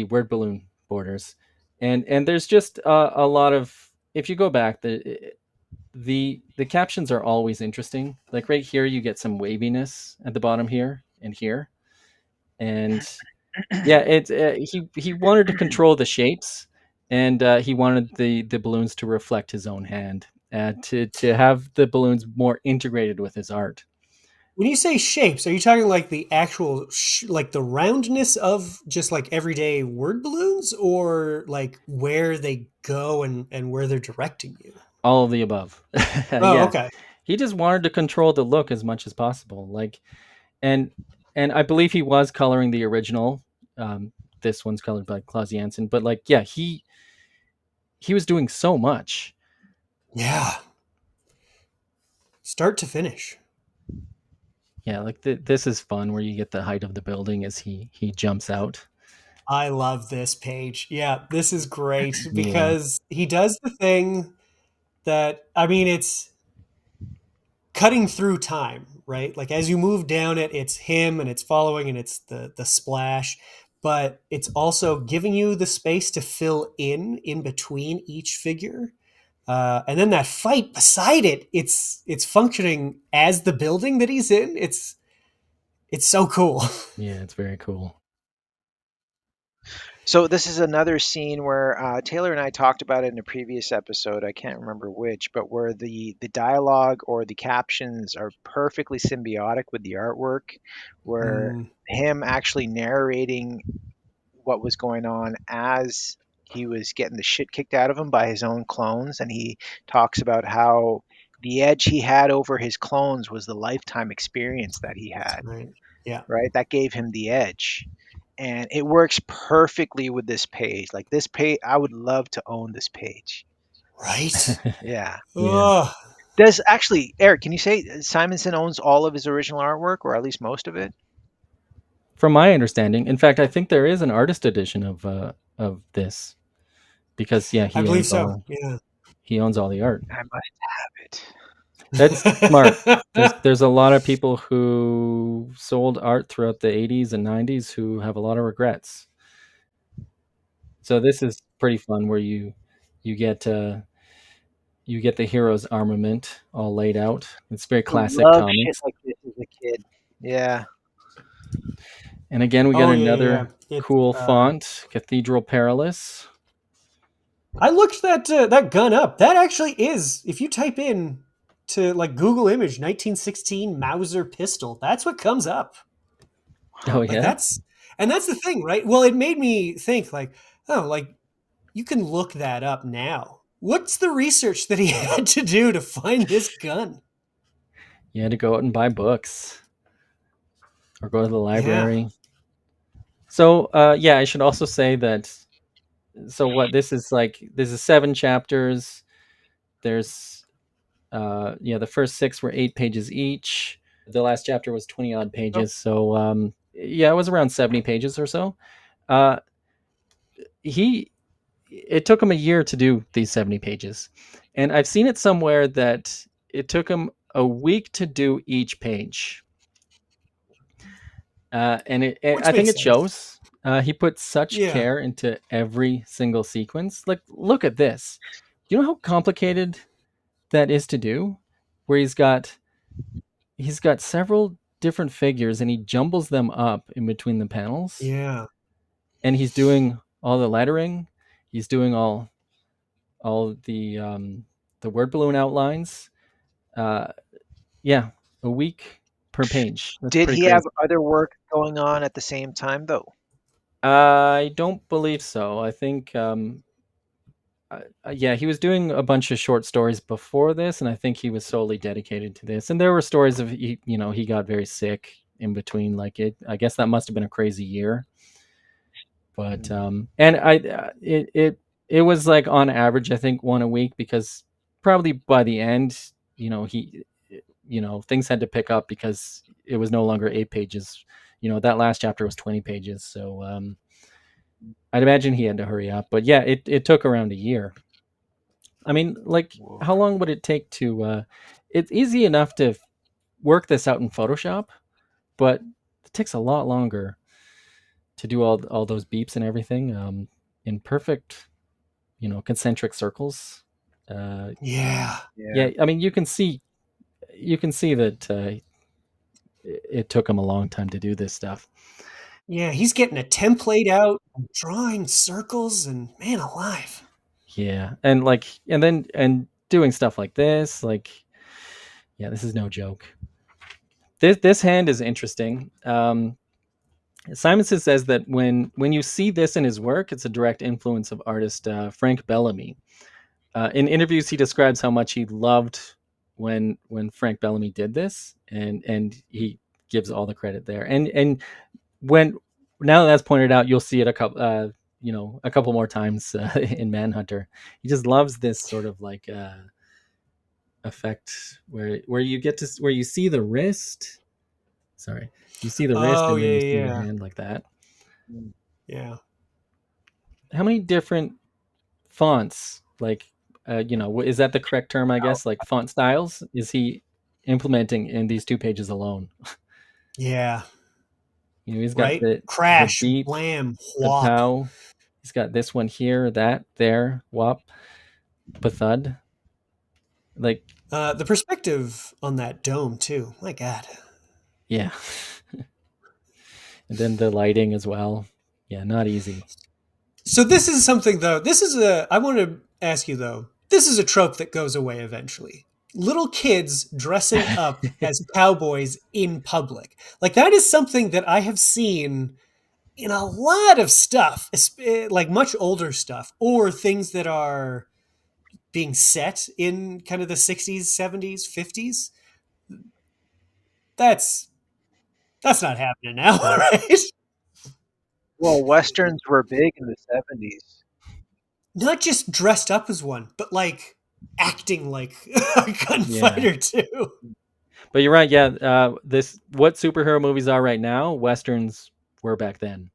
word balloon borders, and there's just a lot of, if you go back, the captions are always interesting. Like right here, you get some waviness at the bottom here and here, and yeah, it's he wanted to control the shapes, and he wanted the balloons to reflect his own hand, to have the balloons more integrated with his art. When you say shapes, are you talking like the actual, like the roundness of just like everyday word balloons, or like where they go and where they're directing you? All of the above. Oh, Yeah, okay. he just wanted to control the look as much as possible. Like, and I believe he was coloring the original. This one's colored by Klaus Janson, but like, yeah, he was doing so much. Yeah. Start to finish. Yeah, like this is fun, where you get the height of the building as he jumps out. I love this page. Yeah, this is great Yeah, because he does the thing that, I mean, it's cutting through time, right? Like as you move down it, it's him and it's following and it's the splash, but it's also giving you the space to fill in between each figure. And then that fight beside it, it's functioning as the building that he's in. It's so cool. yeah, it's very cool. So this is another scene where Taylor and I talked about it in a previous episode. I can't remember which, but where the dialogue or the captions are perfectly symbiotic with the artwork, where Mm, him actually narrating what was going on as he was getting the shit kicked out of him by his own clones, and he talks about how the edge he had over his clones was the lifetime experience that he that's had, right. Yeah. right? That gave him the edge. And it works perfectly with this page. Like this page, I would love to own this page. Right? Yeah. Yeah. Oh, Does actually, Eric, can you say Simonson owns all of his original artwork, or at least most of it? From my understanding, in fact, I think there is an artist edition of this, because yeah, I believe so. Yeah. he owns all the art. I must have it. That's smart. There's a lot of people who sold art throughout the 80s and 90s who have a lot of regrets. So this is pretty fun, where you get you get the hero's armament all laid out. It's very classic Love shit comics. like this as a kid. Yeah. And again, we got Oh yeah, another yeah. It's cool font, Cathedral Perilous. I looked that gun up. That actually is, if you type in to like Google image 1916 Mauser pistol, that's what comes up. Oh Like yeah. that's the thing, right? Well, it made me think like, oh, like you can look that up now. What's the research that he had to do to find this gun? You had to go out and buy books or go to the Yeah. library. So yeah, I should also say that, so what this is like, this is 7 chapters. There's yeah, the first 6 were 8 pages each. The last chapter was 20 odd Oh, pages. So yeah, it was around 70 pages or so. Uh, he It took him a year to do these 70 pages. And I've seen it somewhere that it took him a week to do each page. And which I think makes it sense. shows. He put such Yeah. care into every single sequence. Like, look at this. You know how complicated that is to do? Where he's got several different figures, and he jumbles them up in between the panels. Yeah. And he's doing all the lettering. He's doing all the word balloon outlines. Uh, yeah, a week per page. That's Did pretty he have crazy. other work going on at the same time, though? I don't believe so. I think yeah, he was doing a bunch of short stories before this, and I think he was solely dedicated to this. And there were stories of he got very sick in between. Like it, I guess that must have been a crazy year. But Mm. and it was like on average, I think, one a week, because probably by the end, he things had to pick up because it was no longer 8 pages. That last chapter was 20 pages, so I'd imagine he had to hurry up. But yeah, it took around a year. I mean, like, Whoa. how long would it take to it's easy enough to work this out in Photoshop, but it takes a lot longer to do all those beeps and everything in perfect, concentric circles. Yeah. I mean, you can see that it took him a long time to do this stuff. Yeah, he's getting a template out, drawing circles, and man alive. Yeah, and doing stuff like this, this is no joke. This hand is interesting. Simonson says that when you see this in his work, it's a direct influence of artist Frank Bellamy. In interviews, he describes how much he loved when Frank Bellamy did this, and he gives all the credit there. And when now that that's pointed out, you'll see it a couple more times in Manhunter. He just loves this sort of effect where you see the wrist. Sorry, you see the wrist, and then you see the hand like that. Yeah. How many different fonts, is that the correct term, I guess, like font styles, is he implementing in these 2 pages alone? Yeah. He's got the crash, the beep, blam, whop. The pow. He's got this one here, that, there, whop, thud. The perspective on that dome too. My God. Yeah. And then the lighting as well. Yeah, not easy. So this is something though. I want to ask you though. This is a trope that goes away eventually. Little kids dressing up as cowboys in public. That is something that I have seen in a lot of stuff, like much older stuff, or things that are being set in kind of the 60s, 70s, 50s. That's not happening now, right? Well, Westerns were big in the 70s. Not just dressed up as one, but acting like a gunfighter too. But you're right. Yeah. What superhero movies are right now, Westerns were back then.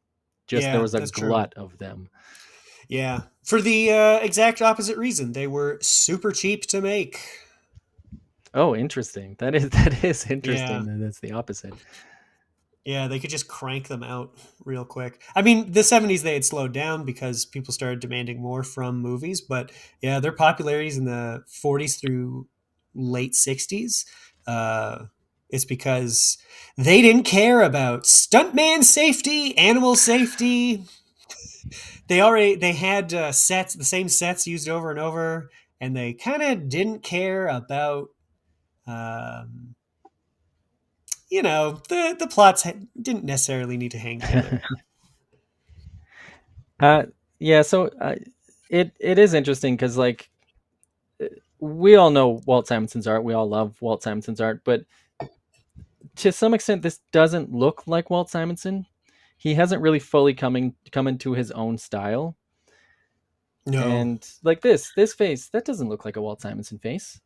There was a glut of them. Yeah. For the exact opposite reason. They were super cheap to make. Oh, interesting. That is interesting. Yeah. That's the opposite. Yeah, they could just crank them out real quick. I mean, the 70s, they had slowed down because people started demanding more from movies. But yeah, their popularities in the 40s through late 60s, it's because they didn't care about stuntman safety, animal safety. They had the same sets used over and over, and they kind of didn't care about the plots didn't necessarily need to hang together. So it is interesting because we all know Walt Simonson's art. We all love Walt Simonson's art, but to some extent, this doesn't look like Walt Simonson. He hasn't really fully come into his own style. No, and this face, that doesn't look like a Walt Simonson face.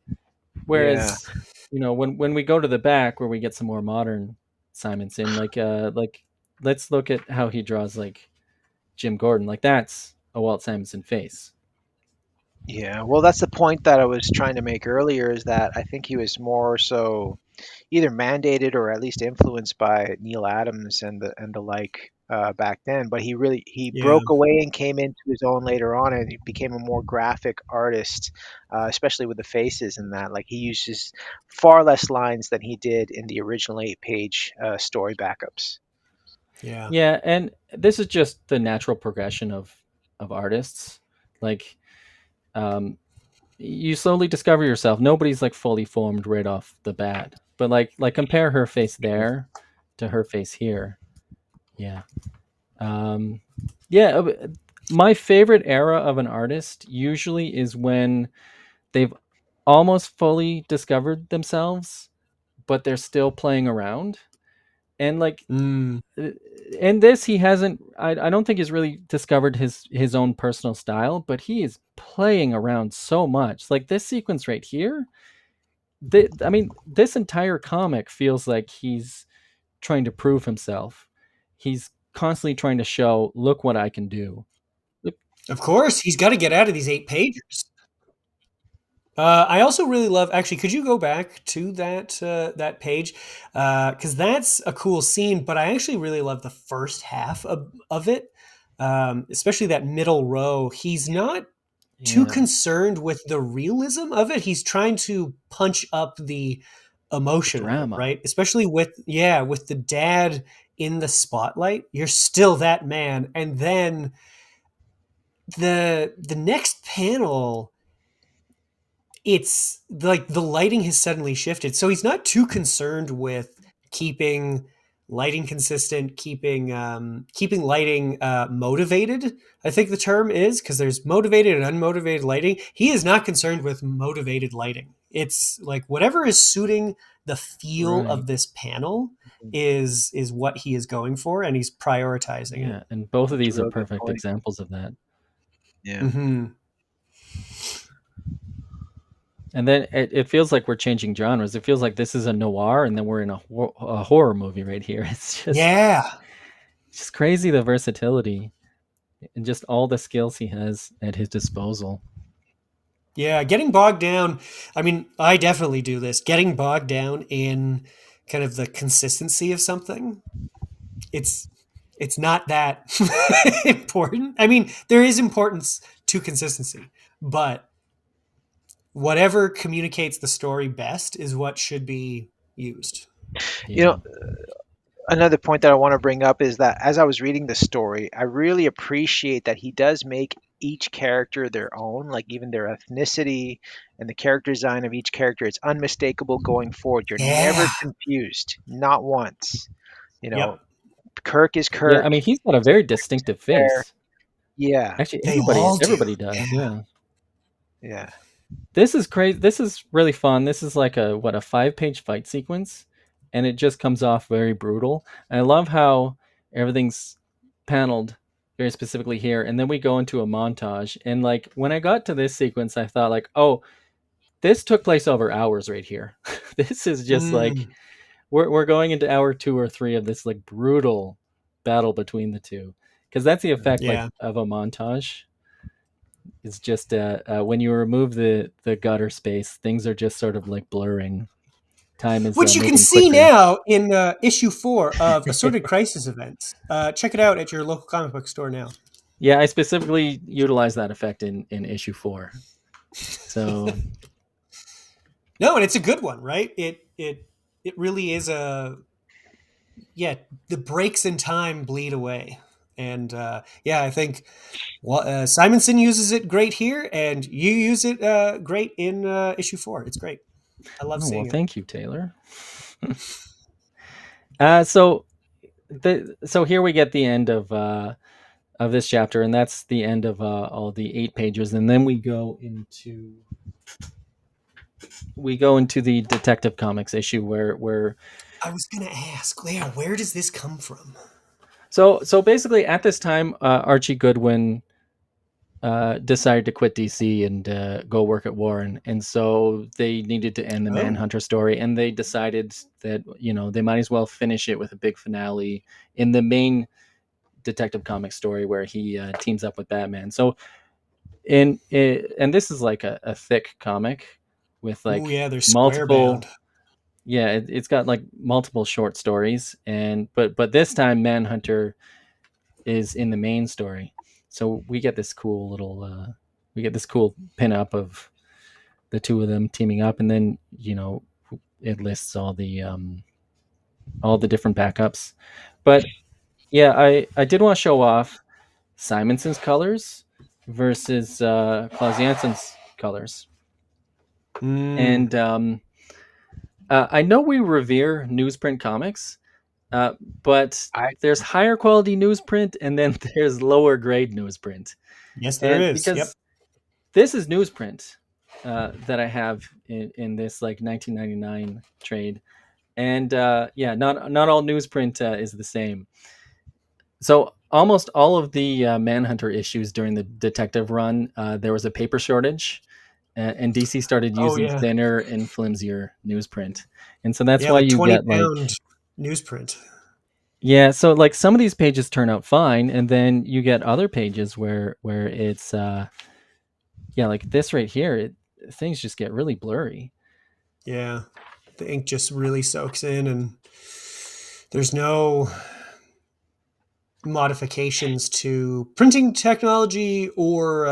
Whereas, when we go to the back where we get some more modern Simonson, let's look at how he draws Jim Gordon. That's a Walt Simonson face. Yeah, well, that's the point that I was trying to make earlier, is that I think he was more so either mandated or at least influenced by Neil Adams and the like back then. But he broke away and came into his own later on, and he became a more graphic artist, especially with the faces and that. He uses far less lines than he did in the original 8-page story backups. Yeah, and this is just the natural progression of artists. You slowly discover yourself. Nobody's fully formed right off the bat, but compare her face there to her face here. Yeah. My favorite era of an artist usually is when they've almost fully discovered themselves, but they're still playing around. And in this, he hasn't. I don't think he's really discovered his own personal style, but he is playing around so much. This sequence right here. This entire comic feels like he's trying to prove himself. He's constantly trying to show, look what I can do. Of course, he's got to get out of these 8 pages. I also really love. Actually, could you go back to that page? Because that's a cool scene. But I actually really love the first half of it, especially that middle row. He's not too concerned with the realism of it. He's trying to punch up the emotion of it, right? Especially with the dad in the spotlight. You're still that man, and then the next panel, it's like the lighting has suddenly shifted. So he's not too concerned with keeping lighting consistent, keeping lighting motivated. I think the term is, because there's motivated and unmotivated lighting. He is not concerned with motivated lighting. It's like whatever is suiting the feel of this panel is what he is going for, and he's prioritizing it. Yeah, and both of these are perfect examples of that. Yeah. Mm-hmm. And then it feels like we're changing genres. It feels like this is a noir, and then we're in a horror movie right here. It's just crazy, the versatility and just all the skills he has at his disposal. Yeah, getting bogged down. I mean, I definitely do this. Getting bogged down in kind of the consistency of something. It's not that important. I mean, there is importance to consistency, but whatever communicates the story best is what should be used. Yeah. Another point that I want to bring up is that as I was reading the story, I really appreciate that he does make each character their own, like even their ethnicity and the character design of each character. It's unmistakable going forward. You're never confused, not once. Kirk is Kirk. Yeah, I mean, he's got a very distinctive face. Yeah. Actually, everybody does. Yeah. This is crazy. This is really fun. This is like a 5-page fight sequence, and it just comes off very brutal. And I love how everything's paneled very specifically here, and then we go into a montage. And like when I got to this sequence, I thought like, oh, this took place over hours right here. This is just like we're going into hour 2 or 3 of this like brutal battle between the two, because that's the effect like, of a montage. It's just when you remove the gutter space, things are just sort of like blurring. Time is which you can see now in issue 4 of Assorted Crisis Events. Check it out at your local comic book store now. Yeah, I specifically utilized that effect in issue 4. So no, and it's a good one, right? It really is the breaks in time bleed away. And I think Simonson uses it great here, and you use it great in issue 4. It's great. I love seeing it. Thank you, Taylor. So here we get the end of this chapter, and that's the end of all the 8 pages, and then we go into the Detective Comics issue where I was going to ask, where does this come from? So basically, at this time, Archie Goodwin decided to quit DC and go work at Warren, and so they needed to end the Manhunter story, and they decided that they might as well finish it with a big finale in the main Detective Comics story where he teams up with Batman. So, and this is like a thick comic with like multiple. Yeah, it's got like multiple short stories, but this time Manhunter is in the main story, so we get this cool little pin-up of the two of them teaming up, and then it lists all the different backups. But yeah, I did want to show off Simonson's colors versus Klaus Janssen's colors, and I know we revere newsprint comics, but there's higher quality newsprint, and then there's lower grade newsprint. Yes, there is. Because this is newsprint that I have in this like 1999 trade, and not all newsprint is the same. So almost all of the Manhunter issues during the Detective run, there was a paper shortage. And DC started using thinner and flimsier newsprint, and so that's why you get like newsprint. Yeah, so like some of these pages turn out fine, and then you get other pages where it's like this right here. things just get really blurry. Yeah, the ink just really soaks in, and there's no modifications to printing technology or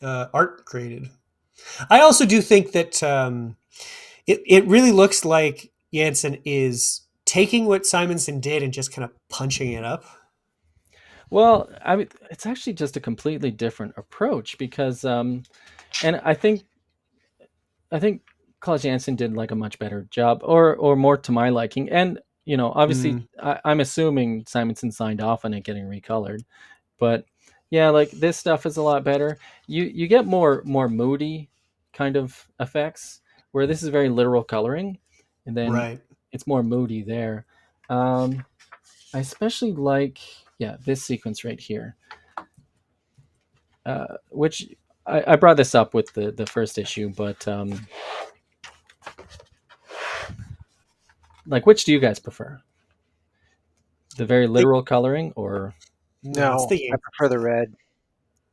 art created. I also do think that it really looks like Janssen is taking what Simonson did and just kind of punching it up. Well, I mean, it's actually just a completely different approach because, and I think Klaus Janson did like a much better job, or more to my liking. And obviously, I'm assuming Simonson signed off on it getting recolored, but yeah, like this stuff is a lot better. You get more moody kind of effects, where this is very literal coloring, and then Right. it's more moody there. I especially like this sequence right here, which I brought this up with the first issue, but like, which do you guys prefer? The very literal coloring, or No, I prefer the red.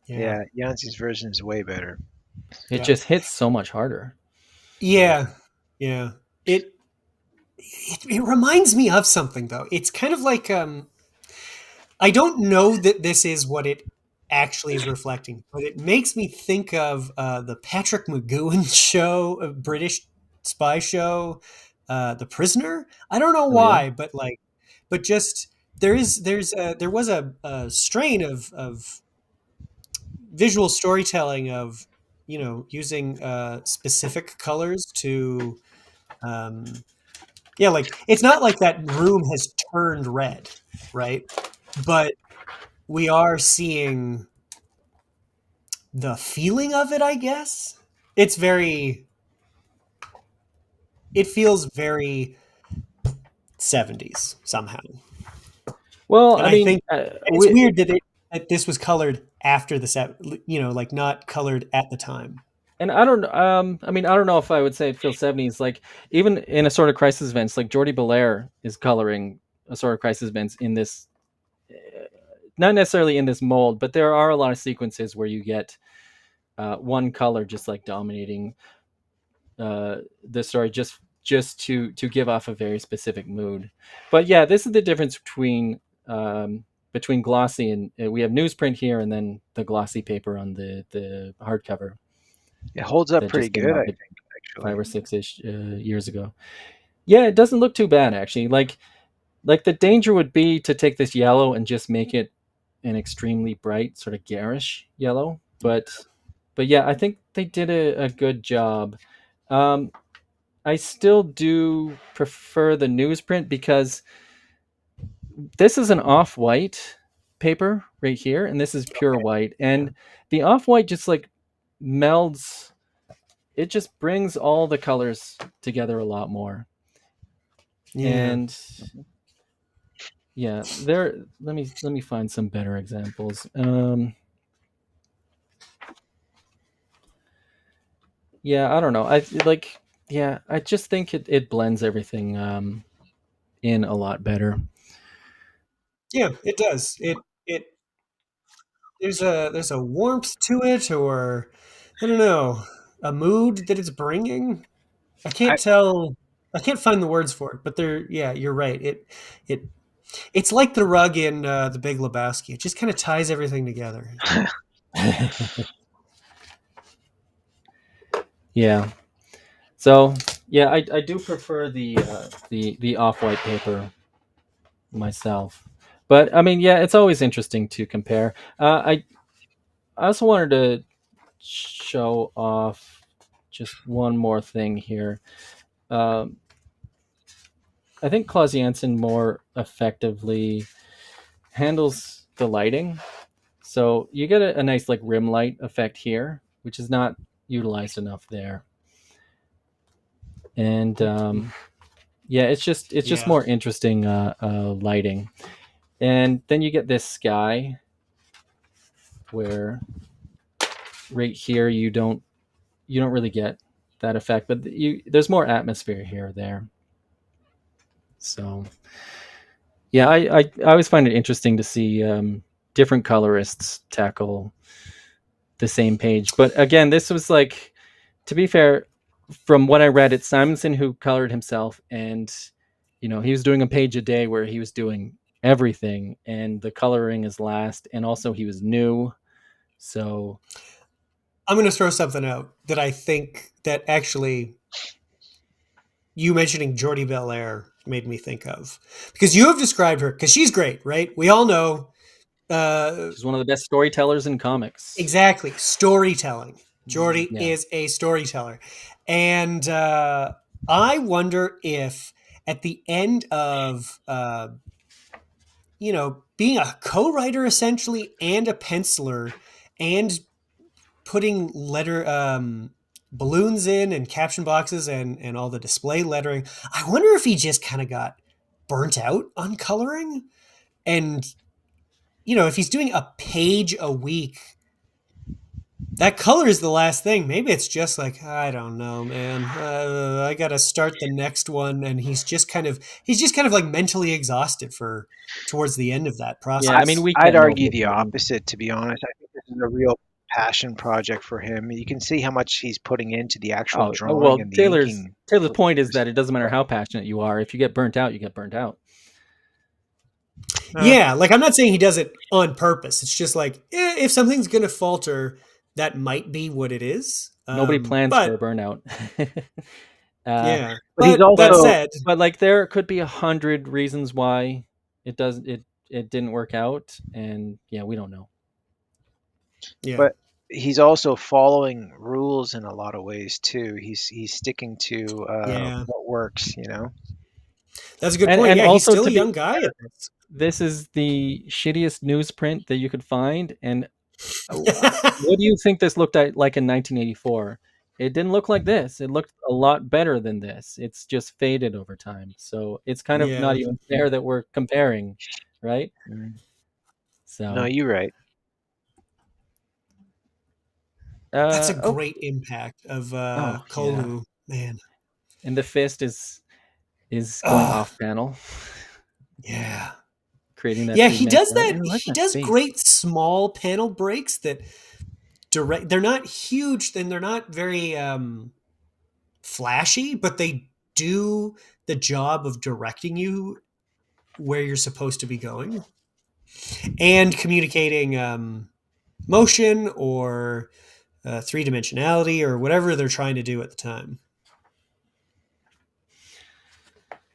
Yeah, Yancey's version is way better. It just hits so much harder. Yeah. It reminds me of something, though. It's kind of like I don't know that this is what it actually is reflecting, but it makes me think of the Patrick McGowan show, a British spy show, The Prisoner. I don't know why, but just there was a strain of visual storytelling of using specific colors to like it's not like that room has turned red, right? But we are seeing the feeling of it, I guess. It feels very 70s somehow. Well, and I mean, think it's weird that this was colored after like not colored at the time. And I don't know if I would say it feels 70s. Like, even in Assorted Crisis events, like Jordi Belair is coloring Assorted Crisis events in this, not necessarily in this mold, but there are a lot of sequences where you get one color just like dominating the story, just to give off a very specific mood. But yeah, this is the difference between glossy and we have newsprint here, and then the glossy paper on the hardcover. It holds up pretty good, I think, actually. 5 or 6-ish years ago. Yeah, it doesn't look too bad, actually. Like the danger would be to take this yellow and just make it an extremely bright, sort of garish yellow. But yeah, I think they did a good job. I still do prefer the newsprint because this is an off-white paper right here, and this is pure white. And the off-white just like melds. It just brings all the colors together a lot more. Yeah. And yeah, let me find some better examples. Yeah, I don't know. I just think it blends everything in a lot better. Yeah, it does. It there's a warmth to it, or I don't know, a mood that it's bringing. I can't tell. I can't find the words for it, but yeah, you're right. It's like the rug in The Big Lebowski. It just kind of ties everything together. Yeah. So yeah, I do prefer the off-white paper myself, but I mean, yeah, it's always interesting to compare. I also wanted to show off just one more thing here. I think Klaus Janson more effectively handles the lighting. So you get a nice like rim light effect here, which is not utilized enough there. And yeah, it's just more interesting lighting. And then you get this sky where right here you don't really get that effect, but there's more atmosphere here or there. So yeah, I always find it interesting to see different colorists tackle the same page. But again, this was like, to be fair, from what I read, it's Simonson who colored himself, and he was doing a page a day where he was doing everything, and the coloring is last, and also he was new. So I'm going to throw something out that I think that actually you mentioning Jordi Belair made me think of, because you have described her, because she's great, right? We all know. She's one of the best storytellers in comics. Exactly. Storytelling. Jordi Yeah. is a storyteller. And I wonder if at the end of, being a co-writer essentially and a penciler and putting balloons in and caption boxes and all the display lettering, I wonder if he just kind of got burnt out on coloring. And, if he's doing a page a week, that color is the last thing. Maybe it's just like, I don't know, man. I got to start the next one. And he's just kind of like mentally exhausted towards the end of that process. Yeah, I mean, we I'd can't know argue the opposite, to be honest. I think this is a real passion project for him. You can see how much he's putting into the actual drawing well, and the Taylor's inking. point is that it doesn't matter how passionate you are. If you get burnt out, you get burnt out. Yeah, like I'm not saying he does it on purpose. It's just like, if something's going to falter, that might be what it is. Nobody plans for a burnout. Yeah, but he's also, that said, but like there could be 100 reasons why it didn't work out, and yeah, we don't know. Yeah, but he's also following rules in a lot of ways too. He's sticking to what works. That's a good point. And yeah, also, he's still a young guy. This is the shittiest newsprint that you could find, and what do you think this looked like in 1984? It didn't look like this. It looked a lot better than this. It's just faded over time. So it's kind of not even fair that we're comparing, right? So no, you're right. That's a great impact of Kolu, man. And the fist is going off panel. Yeah. Creating that. Yeah, he does that. He does great small panel breaks that they're not huge, then they're not very flashy, but they do the job of directing you where you're supposed to be going and communicating motion or three-dimensionality or whatever they're trying to do at the time.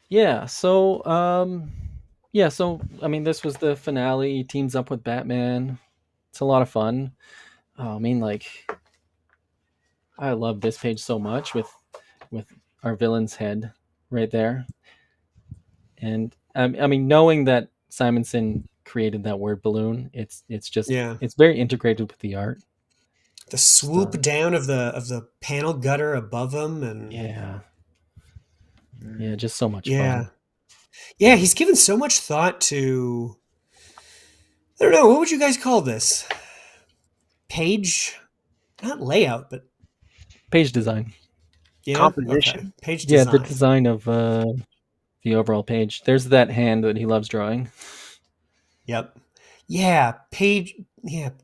Yeah, so I mean, this was the finale. He teams up with Batman. It's a lot of fun. I mean, like, I love this page so much with our villain's head right there. And I mean, knowing that Simonson created that word balloon, it's just it's very integrated with the art. The swoop down of the panel gutter above him, and just so much fun. Yeah, he's given so much thought to, I don't know, what would you guys call this? Page, not layout, but page design. Yeah, composition. Okay. Page design. Yeah, the design of the overall page. There's that hand that he loves drawing. Yep. Yeah,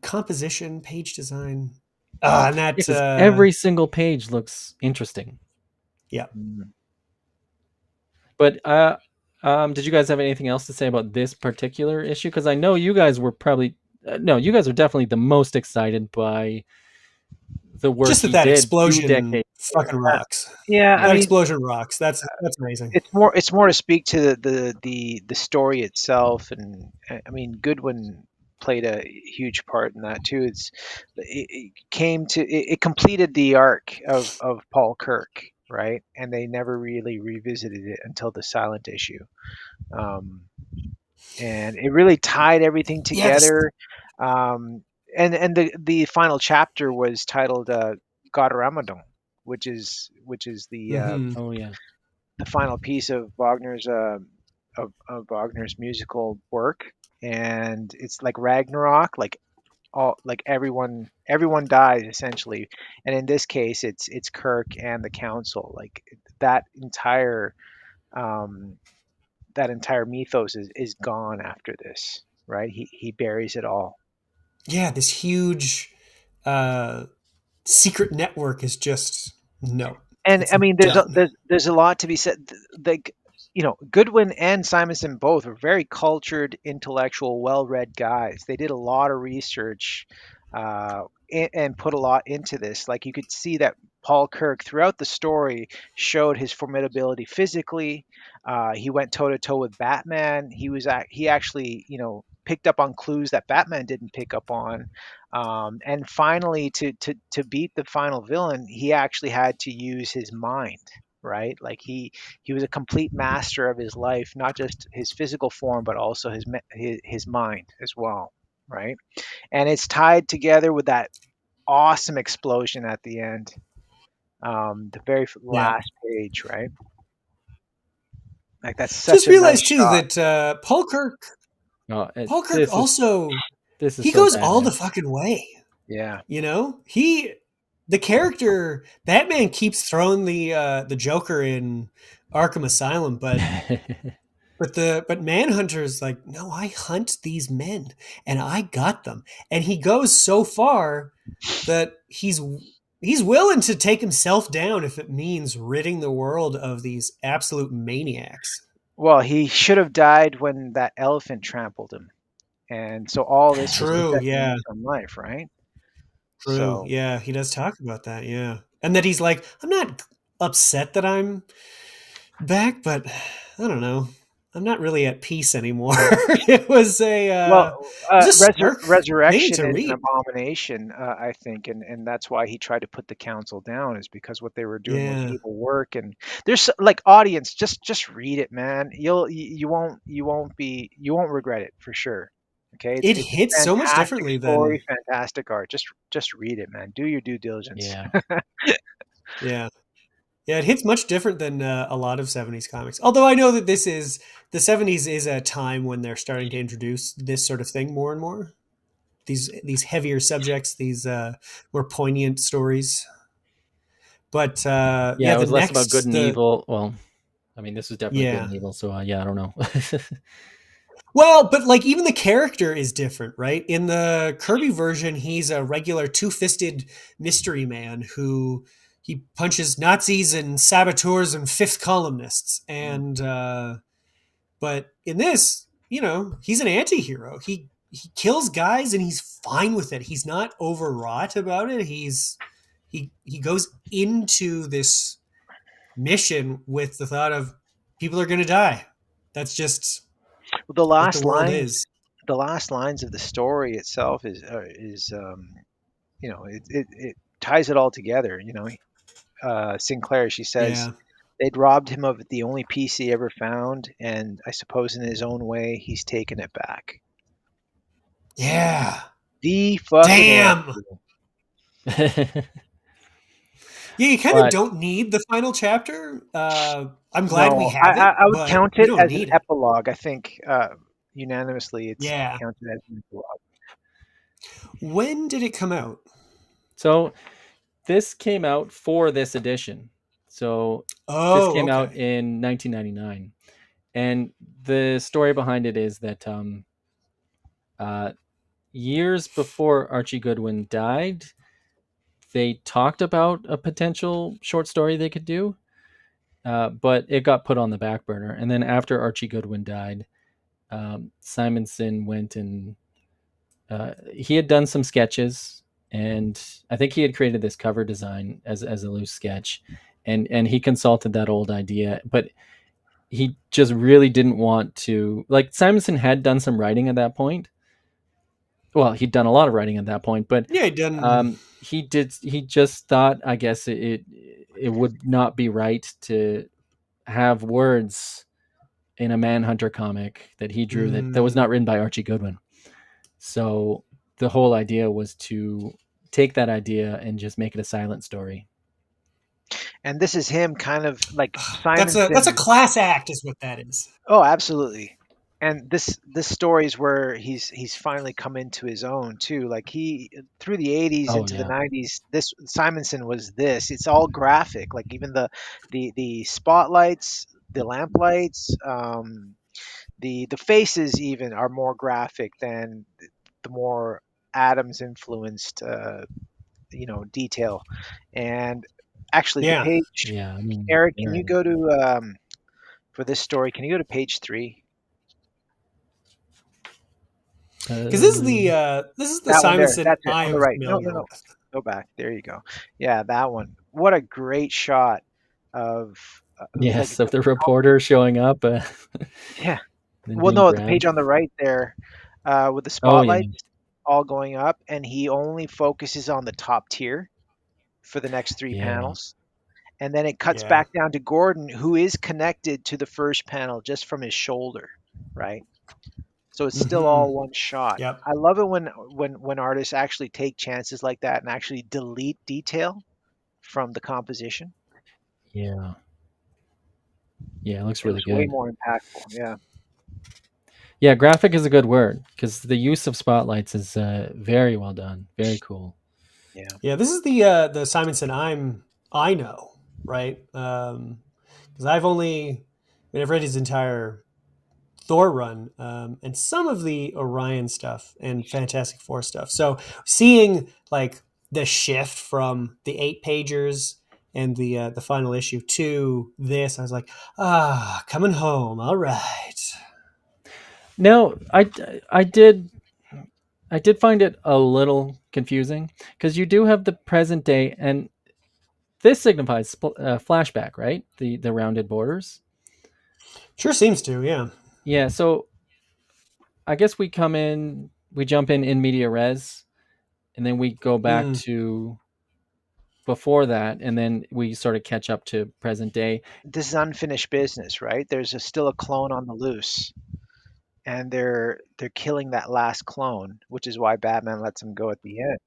composition, page design. And that every single page looks interesting. Yeah. But did you guys have anything else to say about this particular issue? Because I know you guys were probably you guys are definitely the most excited by the work. Just that explosion fucking rocks. Yeah, that explosion rocks. That's amazing. It's more to speak to the story itself, and I mean Goodwin played a huge part in that too. It completed the arc of Paul Kirk, right? And they never really revisited it until the Silent issue, and it really tied everything together. And the final chapter was titled God Ramadan, which is the the final piece of Wagner's Wagner's musical work, and it's like Ragnarok, like everyone dies essentially, and in this case it's Kirk and the council. Like that entire mythos is gone after this, right? He buries it all. Yeah, this huge uh, secret network is just no. And It's I mean, done. there's a lot to be said. Like, Goodwin and Simonson both were very cultured, intellectual, well-read guys. They did a lot of research, and put a lot into this. Like, you could see that Paul Kirk throughout the story showed his formidability physically. He went toe to toe with Batman. He actually, picked up on clues that Batman didn't pick up on. And finally, to beat the final villain, he actually had to use his mind, right? Like, he was a complete master of his life, not just his physical form, but also his mind as well, right? And it's tied together with that awesome explosion at the end, the very Yeah. last page, right? Like, that's such Just a nice realized too shot. that Oh, Paul Kirk also this is he so goes bad, all the man. fucking way. Yeah. The character Batman keeps throwing the Joker in Arkham Asylum, but Manhunter's like, no, I hunt these men and I got them. And he goes so far that he's willing to take himself down if it means ridding the world of these absolute maniacs. Well, he should have died when that elephant trampled him. And so all this was True, protecting yeah. him from life, right? True. So, Yeah, he does talk about that. Yeah. And that he's like, I'm not upset that I'm back, but I don't know. I'm not really at peace anymore. it was a uh, well, it was a stark thing resurrection to is an read. abomination, I think, and that's why he tried to put the council down, is because what they were doing was Yeah. evil work. And there's like, audience, just read it, man. You won't regret it for sure. Okay, It it's a hits so much fantastic differently story, than fantastic art. Just read it, man. Do your due diligence. Yeah. yeah. Yeah, it hits much different than a lot of 70s comics. Although I know that the 70s is a time when they're starting to introduce this sort of thing more and more. These heavier subjects, these more poignant stories. But Yeah, yeah, it the was less about good next and the evil. Well, I mean, this was definitely good yeah. and evil. So yeah, I don't know. Well, but like even the character is different, right? In the Kirby version, he's a regular two-fisted mystery man who he punches Nazis and saboteurs and fifth columnists. And but in this, he's an anti-hero. He kills guys and he's fine with it. He's not overwrought about it. He goes into this mission with the thought of people are going to die. That's just Well, the what the last world lines, is. the last lines of the story itself it ties it all together. Sinclair, she says, Yeah. they'd robbed him of the only piece he ever found, and I suppose in his own way, he's taken it back. Yeah. The fucking Damn. answer. Yeah, you kind of But don't need the final chapter. I'm glad we No, have it, I would but count you it don't as an need it. epilogue. I think, unanimously, it's Yeah. counted as an epilogue. When did it come out? so this came out for this edition. So this Oh, came out okay. in 1999, and the story behind it is that uh, years before Archie Goodwin died, they talked about a potential short story they could do, but it got put on the back burner. And then after Archie Goodwin died, Simonson went and he had done some sketches, and I think he had created this cover design as a loose sketch, and he consulted that old idea, but he just really didn't want to. Like, Simonson had done some writing at that point. Well, he'd done a lot of writing at that point, but Yeah, done. he did. He just thought, I guess it would not be right to have words in a Manhunter comic that he drew that was Mm, not written by Archie Goodwin. So the whole idea was to take that idea and just make it a silent story. And this is him, kind of like that's a Simonson. class act, is what that is. Oh, absolutely. And this story is where he's finally come into his own too. Like, he, through the 80s Oh into the yeah. 90s, this Simonson was this. It's all graphic. Like, even the spotlights, the lamplights, the faces even are more graphic than the more Adams influenced detail. And actually, the Yeah. page, Yeah, I mean, Eric, can you very. go to for this story? Can you go to page 3? Because Uh, this is the That one there. Simonson That's it I on the am right. No, no, familiar no. with. Go back. There you go. Yeah, that one. What a great shot of like yes, of the reporter showing up, yeah. and Well, being no, the page grabbed. on the right there, with the Oh yeah, spotlights all going up, and he only focuses on the top tier for the next 3 yeah, panels. And then it cuts Yeah. back down to Gordon, who is connected to the first panel just from his shoulder, right? So it's still Hmm. all one shot. Yep. I love it when artists actually take chances like that and actually delete detail from the composition. yeah, yeah. It looks It really was way good. more impactful. Yeah. Yeah, graphic is a good word because the use of spotlights is very well done. Very cool. Yeah. Yeah. This is the Simonson I know, right? Because I've read his entire Thor run, and some of the Orion stuff and Fantastic Four stuff. So seeing like the shift from the 8 pagers and the final issue to this, I was like, coming home. All right. Now, I did find it a little confusing because you do have the present day, and this signifies flashback, right? The rounded borders. Sure seems to, yeah. Yeah, so I guess we jump in media res, and then we go back Mm. to before that, and then we sort of catch up to present day. This is unfinished business, right? There's still a clone on the loose, and they're killing that last clone, which is why Batman lets him go at the end.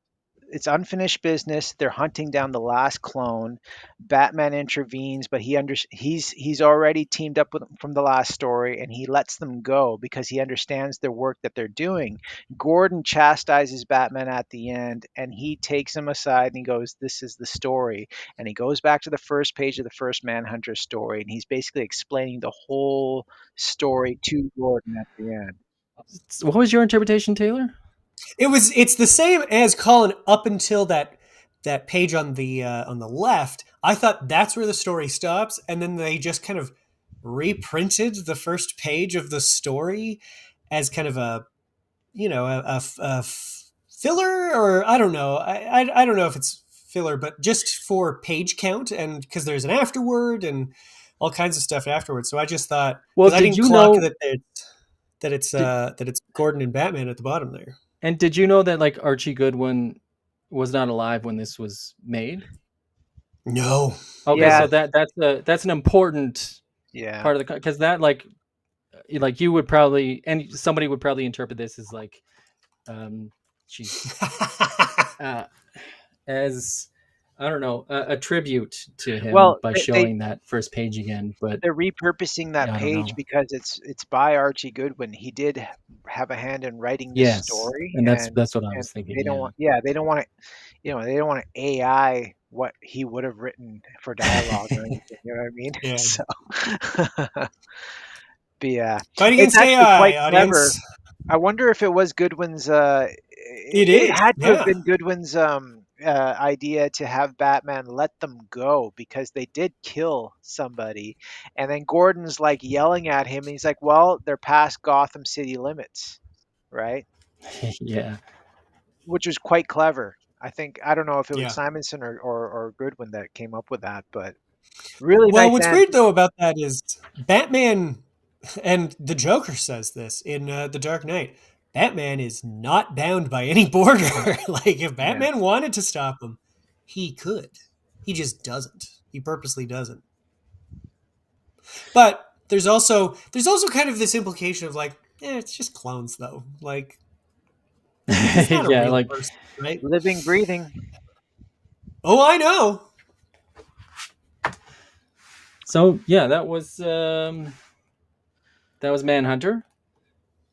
It's unfinished business. They're hunting down the last clone. Batman intervenes, but he's already teamed up with them from the last story, and he lets them go because he understands their work that they're doing. Gordon chastises Batman at the end, and he takes him aside and he goes, "This is the story." And he goes back to the first page of the first Manhunter story, and he's basically explaining the whole story to Gordon at the end. What was your interpretation, Taylor? It's the same as Colin up until that page on the left. I thought that's where the story stops, and then they just kind of reprinted the first page of the story as kind of a filler, or I don't know. I don't know if it's filler, but just for page count, and because there's an afterword and all kinds of stuff afterwards. So I just thought, Well, because I did didn't you clock know? Did, that it's Gordon and Batman at the bottom there. and did you know that like Archie Goodwin was not alive when this was made? No, Okay, Yeah, so that's an important yeah. part of the because that like you would probably and somebody would probably interpret this as like she's uh, as I don't know a tribute to him Well, by showing that first page again. But they're repurposing that yeah, I don't page know. because it's by Archie Goodwin. He did have a hand in writing this Yes, story, and that's and that's what I and was thinking. they don't Yeah. want, yeah, they don't want to, they don't want to AI what he would have written for dialogue or anything. You know what I mean? yeah. So, but yeah, Fight it's against actually quite AI, clever. audience. I wonder if it was Goodwin's. It It is, had to have yeah. been Goodwin's idea to have Batman let them go because they did kill somebody, and then Gordon's like yelling at him, and he's like, "Well, they're past Gotham City limits, right?" Yeah. Which was quite clever. I don't know if it was Yeah. Simonson or Goodwin that came up with that, but really Well, nice what's weird answer. though about that is Batman, and the Joker says this in The Dark Knight. Batman is not bound by any border. Like, if Yeah. Batman wanted to stop him, he could. He just doesn't. He purposely doesn't. But there's also kind of this implication of like, it's just clones though. Like, he's not a Yeah, real like person, right? Living, breathing. Oh, I know. so yeah, that was Manhunter.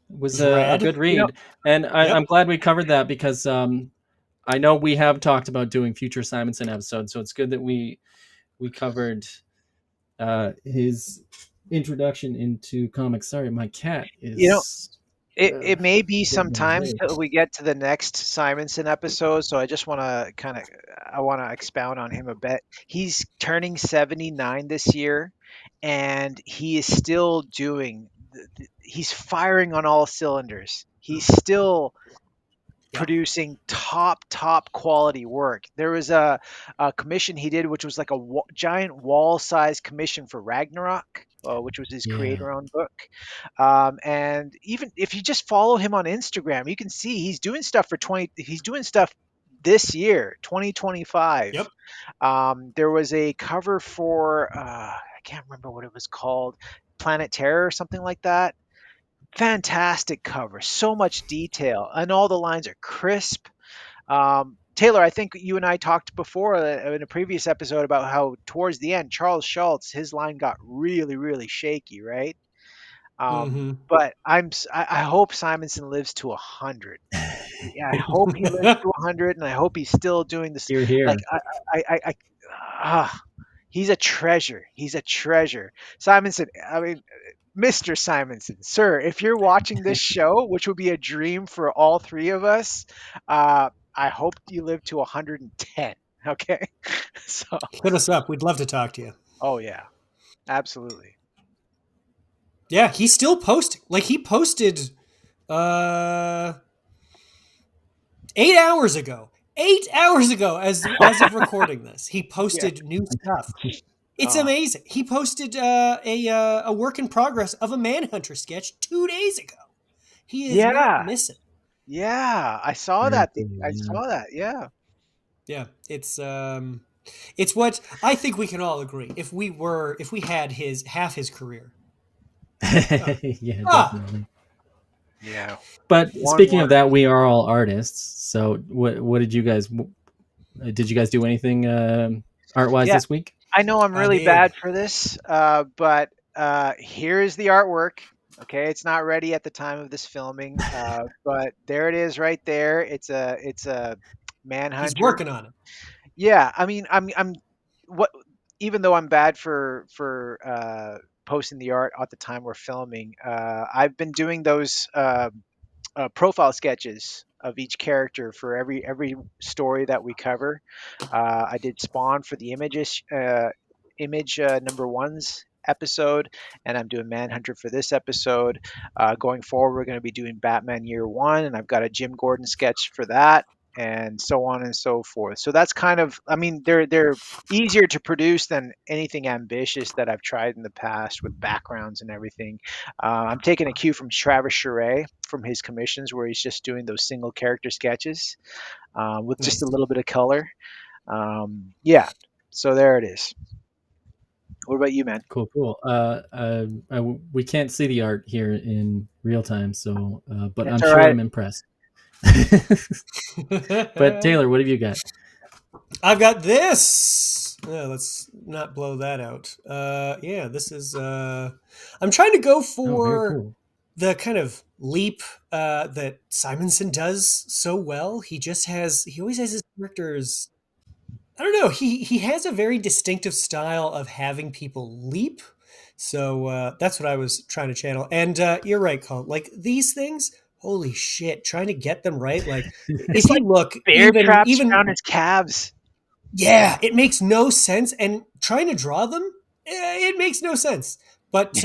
It It was was a rad. good You know, read, and I'm Yep. glad we covered that because I know we have talked about doing future Simonson episodes, so it's good that we covered his introduction into comics. Sorry, my cat you know, is. It may be some time Hey. till we get to the next Simonson episode, so I just want to I want to expound on him a bit. He's turning 79 this year, and he is still doing. He's firing on all cylinders. He's still Yep. producing top quality work. There was a commission he did, which was like a giant wall size commission for Ragnarok, which was his Yeah. creator owned book. And even if you just follow him on Instagram, you can see he's doing stuff for 20. He's doing stuff this year, 2025. Yep. There was a cover for I can't remember what it was called, Planet Terror or something like that. Fantastic cover, so much detail, and all the lines are crisp. Taylor, I think you and I talked before in a previous episode about how towards the end, Charles Schultz, his line got really shaky, right? Mm-hmm. But I hope Simonson lives to 100. Yeah, I hope he lives to 100, and I hope he's still doing this. Here, here. Like he's a treasure. He's a treasure. Simonson. I mean, Mr. Simonson, sir, if you're watching this show, which would be a dream for all three of us, I hope you live to 110. Okay, so Hit us up. We'd love to talk to you. oh yeah, absolutely. Yeah, he's still posting. Like he posted 8 hours ago. 8 hours ago, as of recording this, he posted new stuff. It's amazing. He posted a work in progress of a Manhunter sketch 2 days ago. He is not missing. Yeah, I saw that. I saw that. Yeah. Yeah, it's what I think we can all agree. If we had half his career. Yeah, definitely. Yeah. But speaking of that, we are all artists. So what did you guys do anything art-wise this week? I know I'm really bad for this, but here is the artwork. Okay, it's not ready at the time of this filming, but there it is right there. It's a Manhunter. He's working on it. Yeah, I mean, I'm what even though I'm bad for posting the art at the time we're filming, I've been doing those profile sketches of each character for every story that we cover. I did Spawn for the image number one's episode, and I'm doing Manhunter for this episode. Going forward, we're going to be doing Batman Year One, and I've got a Jim Gordon sketch for that, and so on and so forth. So that's kind of, I mean, they're easier to produce than anything ambitious that I've tried in the past with backgrounds and everything. I'm taking a cue from Travis Charest from his commissions, where he's just doing those single character sketches with just a little bit of color. Yeah, so there it is. What about you, man? Cool. We can't see the art here in real time, so but I'm sure I'm impressed. But Taylor, what have you got? I've got this. Let's not blow that out. Yeah, this is. I'm trying to go for the kind of leap that Simonson does so well. He always has his characters. I don't know. He has a very distinctive style of having people leap. So that's what I was trying to channel. And you're right, Colin. Like these things, holy shit! Trying to get them right. Like if you look, bear traps around his calves. Yeah, it makes no sense. And trying to draw them, it makes no sense. But this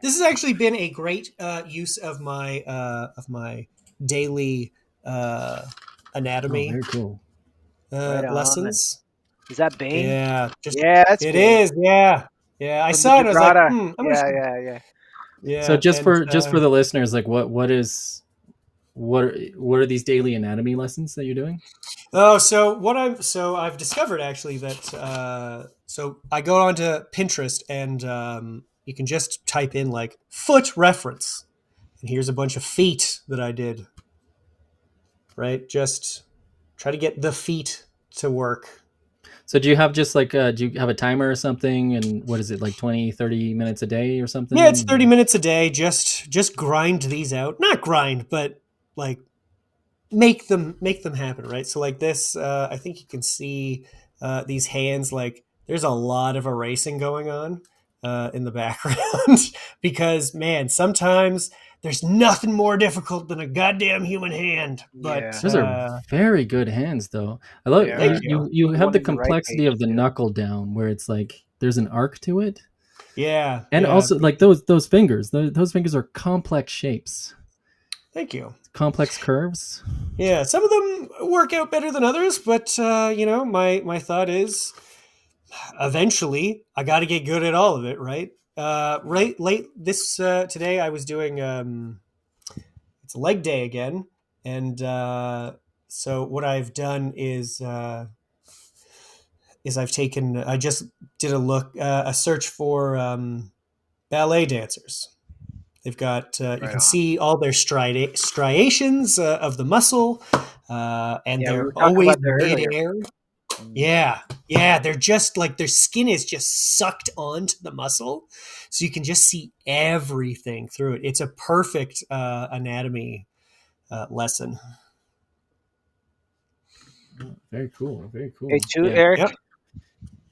has actually been a great use of my daily anatomy. Very cool. Lessons. Is that Bane? Yeah. That's it Bane. is. Yeah. Yeah. I saw it. I was like, yeah. So just for the listeners, like what are these daily anatomy lessons that you're doing? Oh, so I've discovered actually that so I go onto Pinterest and you can just type in like foot reference, and here's a bunch of feet that I did. Right, just try to get the feet to work. So do you have just like do you have a timer or something, and what is it, like 20-30 minutes a day or something? Yeah, it's 30 minutes a day. Just grind these out. Not grind, but like make them happen, right? So like this, I think you can see these hands, like there's a lot of erasing going on. in the background because, man, sometimes there's nothing more difficult than a goddamn human hand. But those are very good hands, though. I love you have the complexity of the knuckle down, where it's like there's an arc to it. Yeah, and also like those fingers. Those fingers are complex shapes. Thank you. Complex curves. Yeah, some of them work out better than others, but my thought is, eventually, I got to get good at all of it, right? Late this today, I was doing it's leg day again, and so what I've done is I just did a search for ballet dancers. They've got you can see all their striations of the muscle, and they're always mid-air. Yeah, they're just like their skin is just sucked onto the muscle, so you can just see everything through it. It's a perfect anatomy lesson. Very cool. Very cool. Hey, too, Eric. Yep.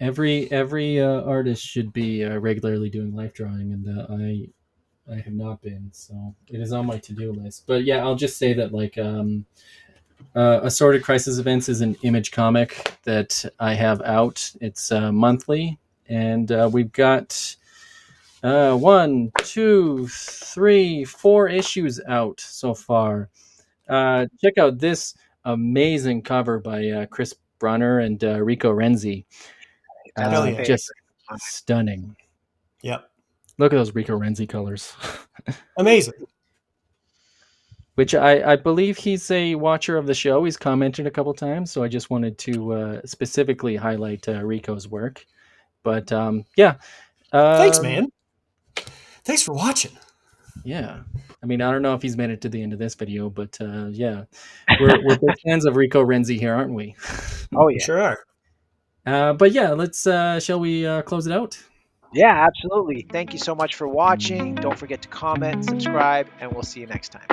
Every artist should be regularly doing life drawing, and I have not been, so it is on my to-do list. But yeah, I'll just say that like Assorted Crisis Events is an Image comic that I have out. It's monthly, and we've got 1, 2, 3, 4 issues out so far. Check out this amazing cover by Chris Brunner and Rico Renzi. Just stunning. Yep. Look at those Rico Renzi colors. Amazing. Which I believe he's a watcher of the show. He's commented a couple times, so I just wanted to specifically highlight Rico's work. But yeah. Thanks, man. Thanks for watching. Yeah. I mean, I don't know if he's made it to the end of this video, but yeah. We're big fans of Rico Renzi here, aren't we? Oh, yeah. Sure are. But yeah, let's shall we close it out? Yeah, absolutely. Thank you so much for watching. Don't forget to comment, subscribe, and we'll see you next time.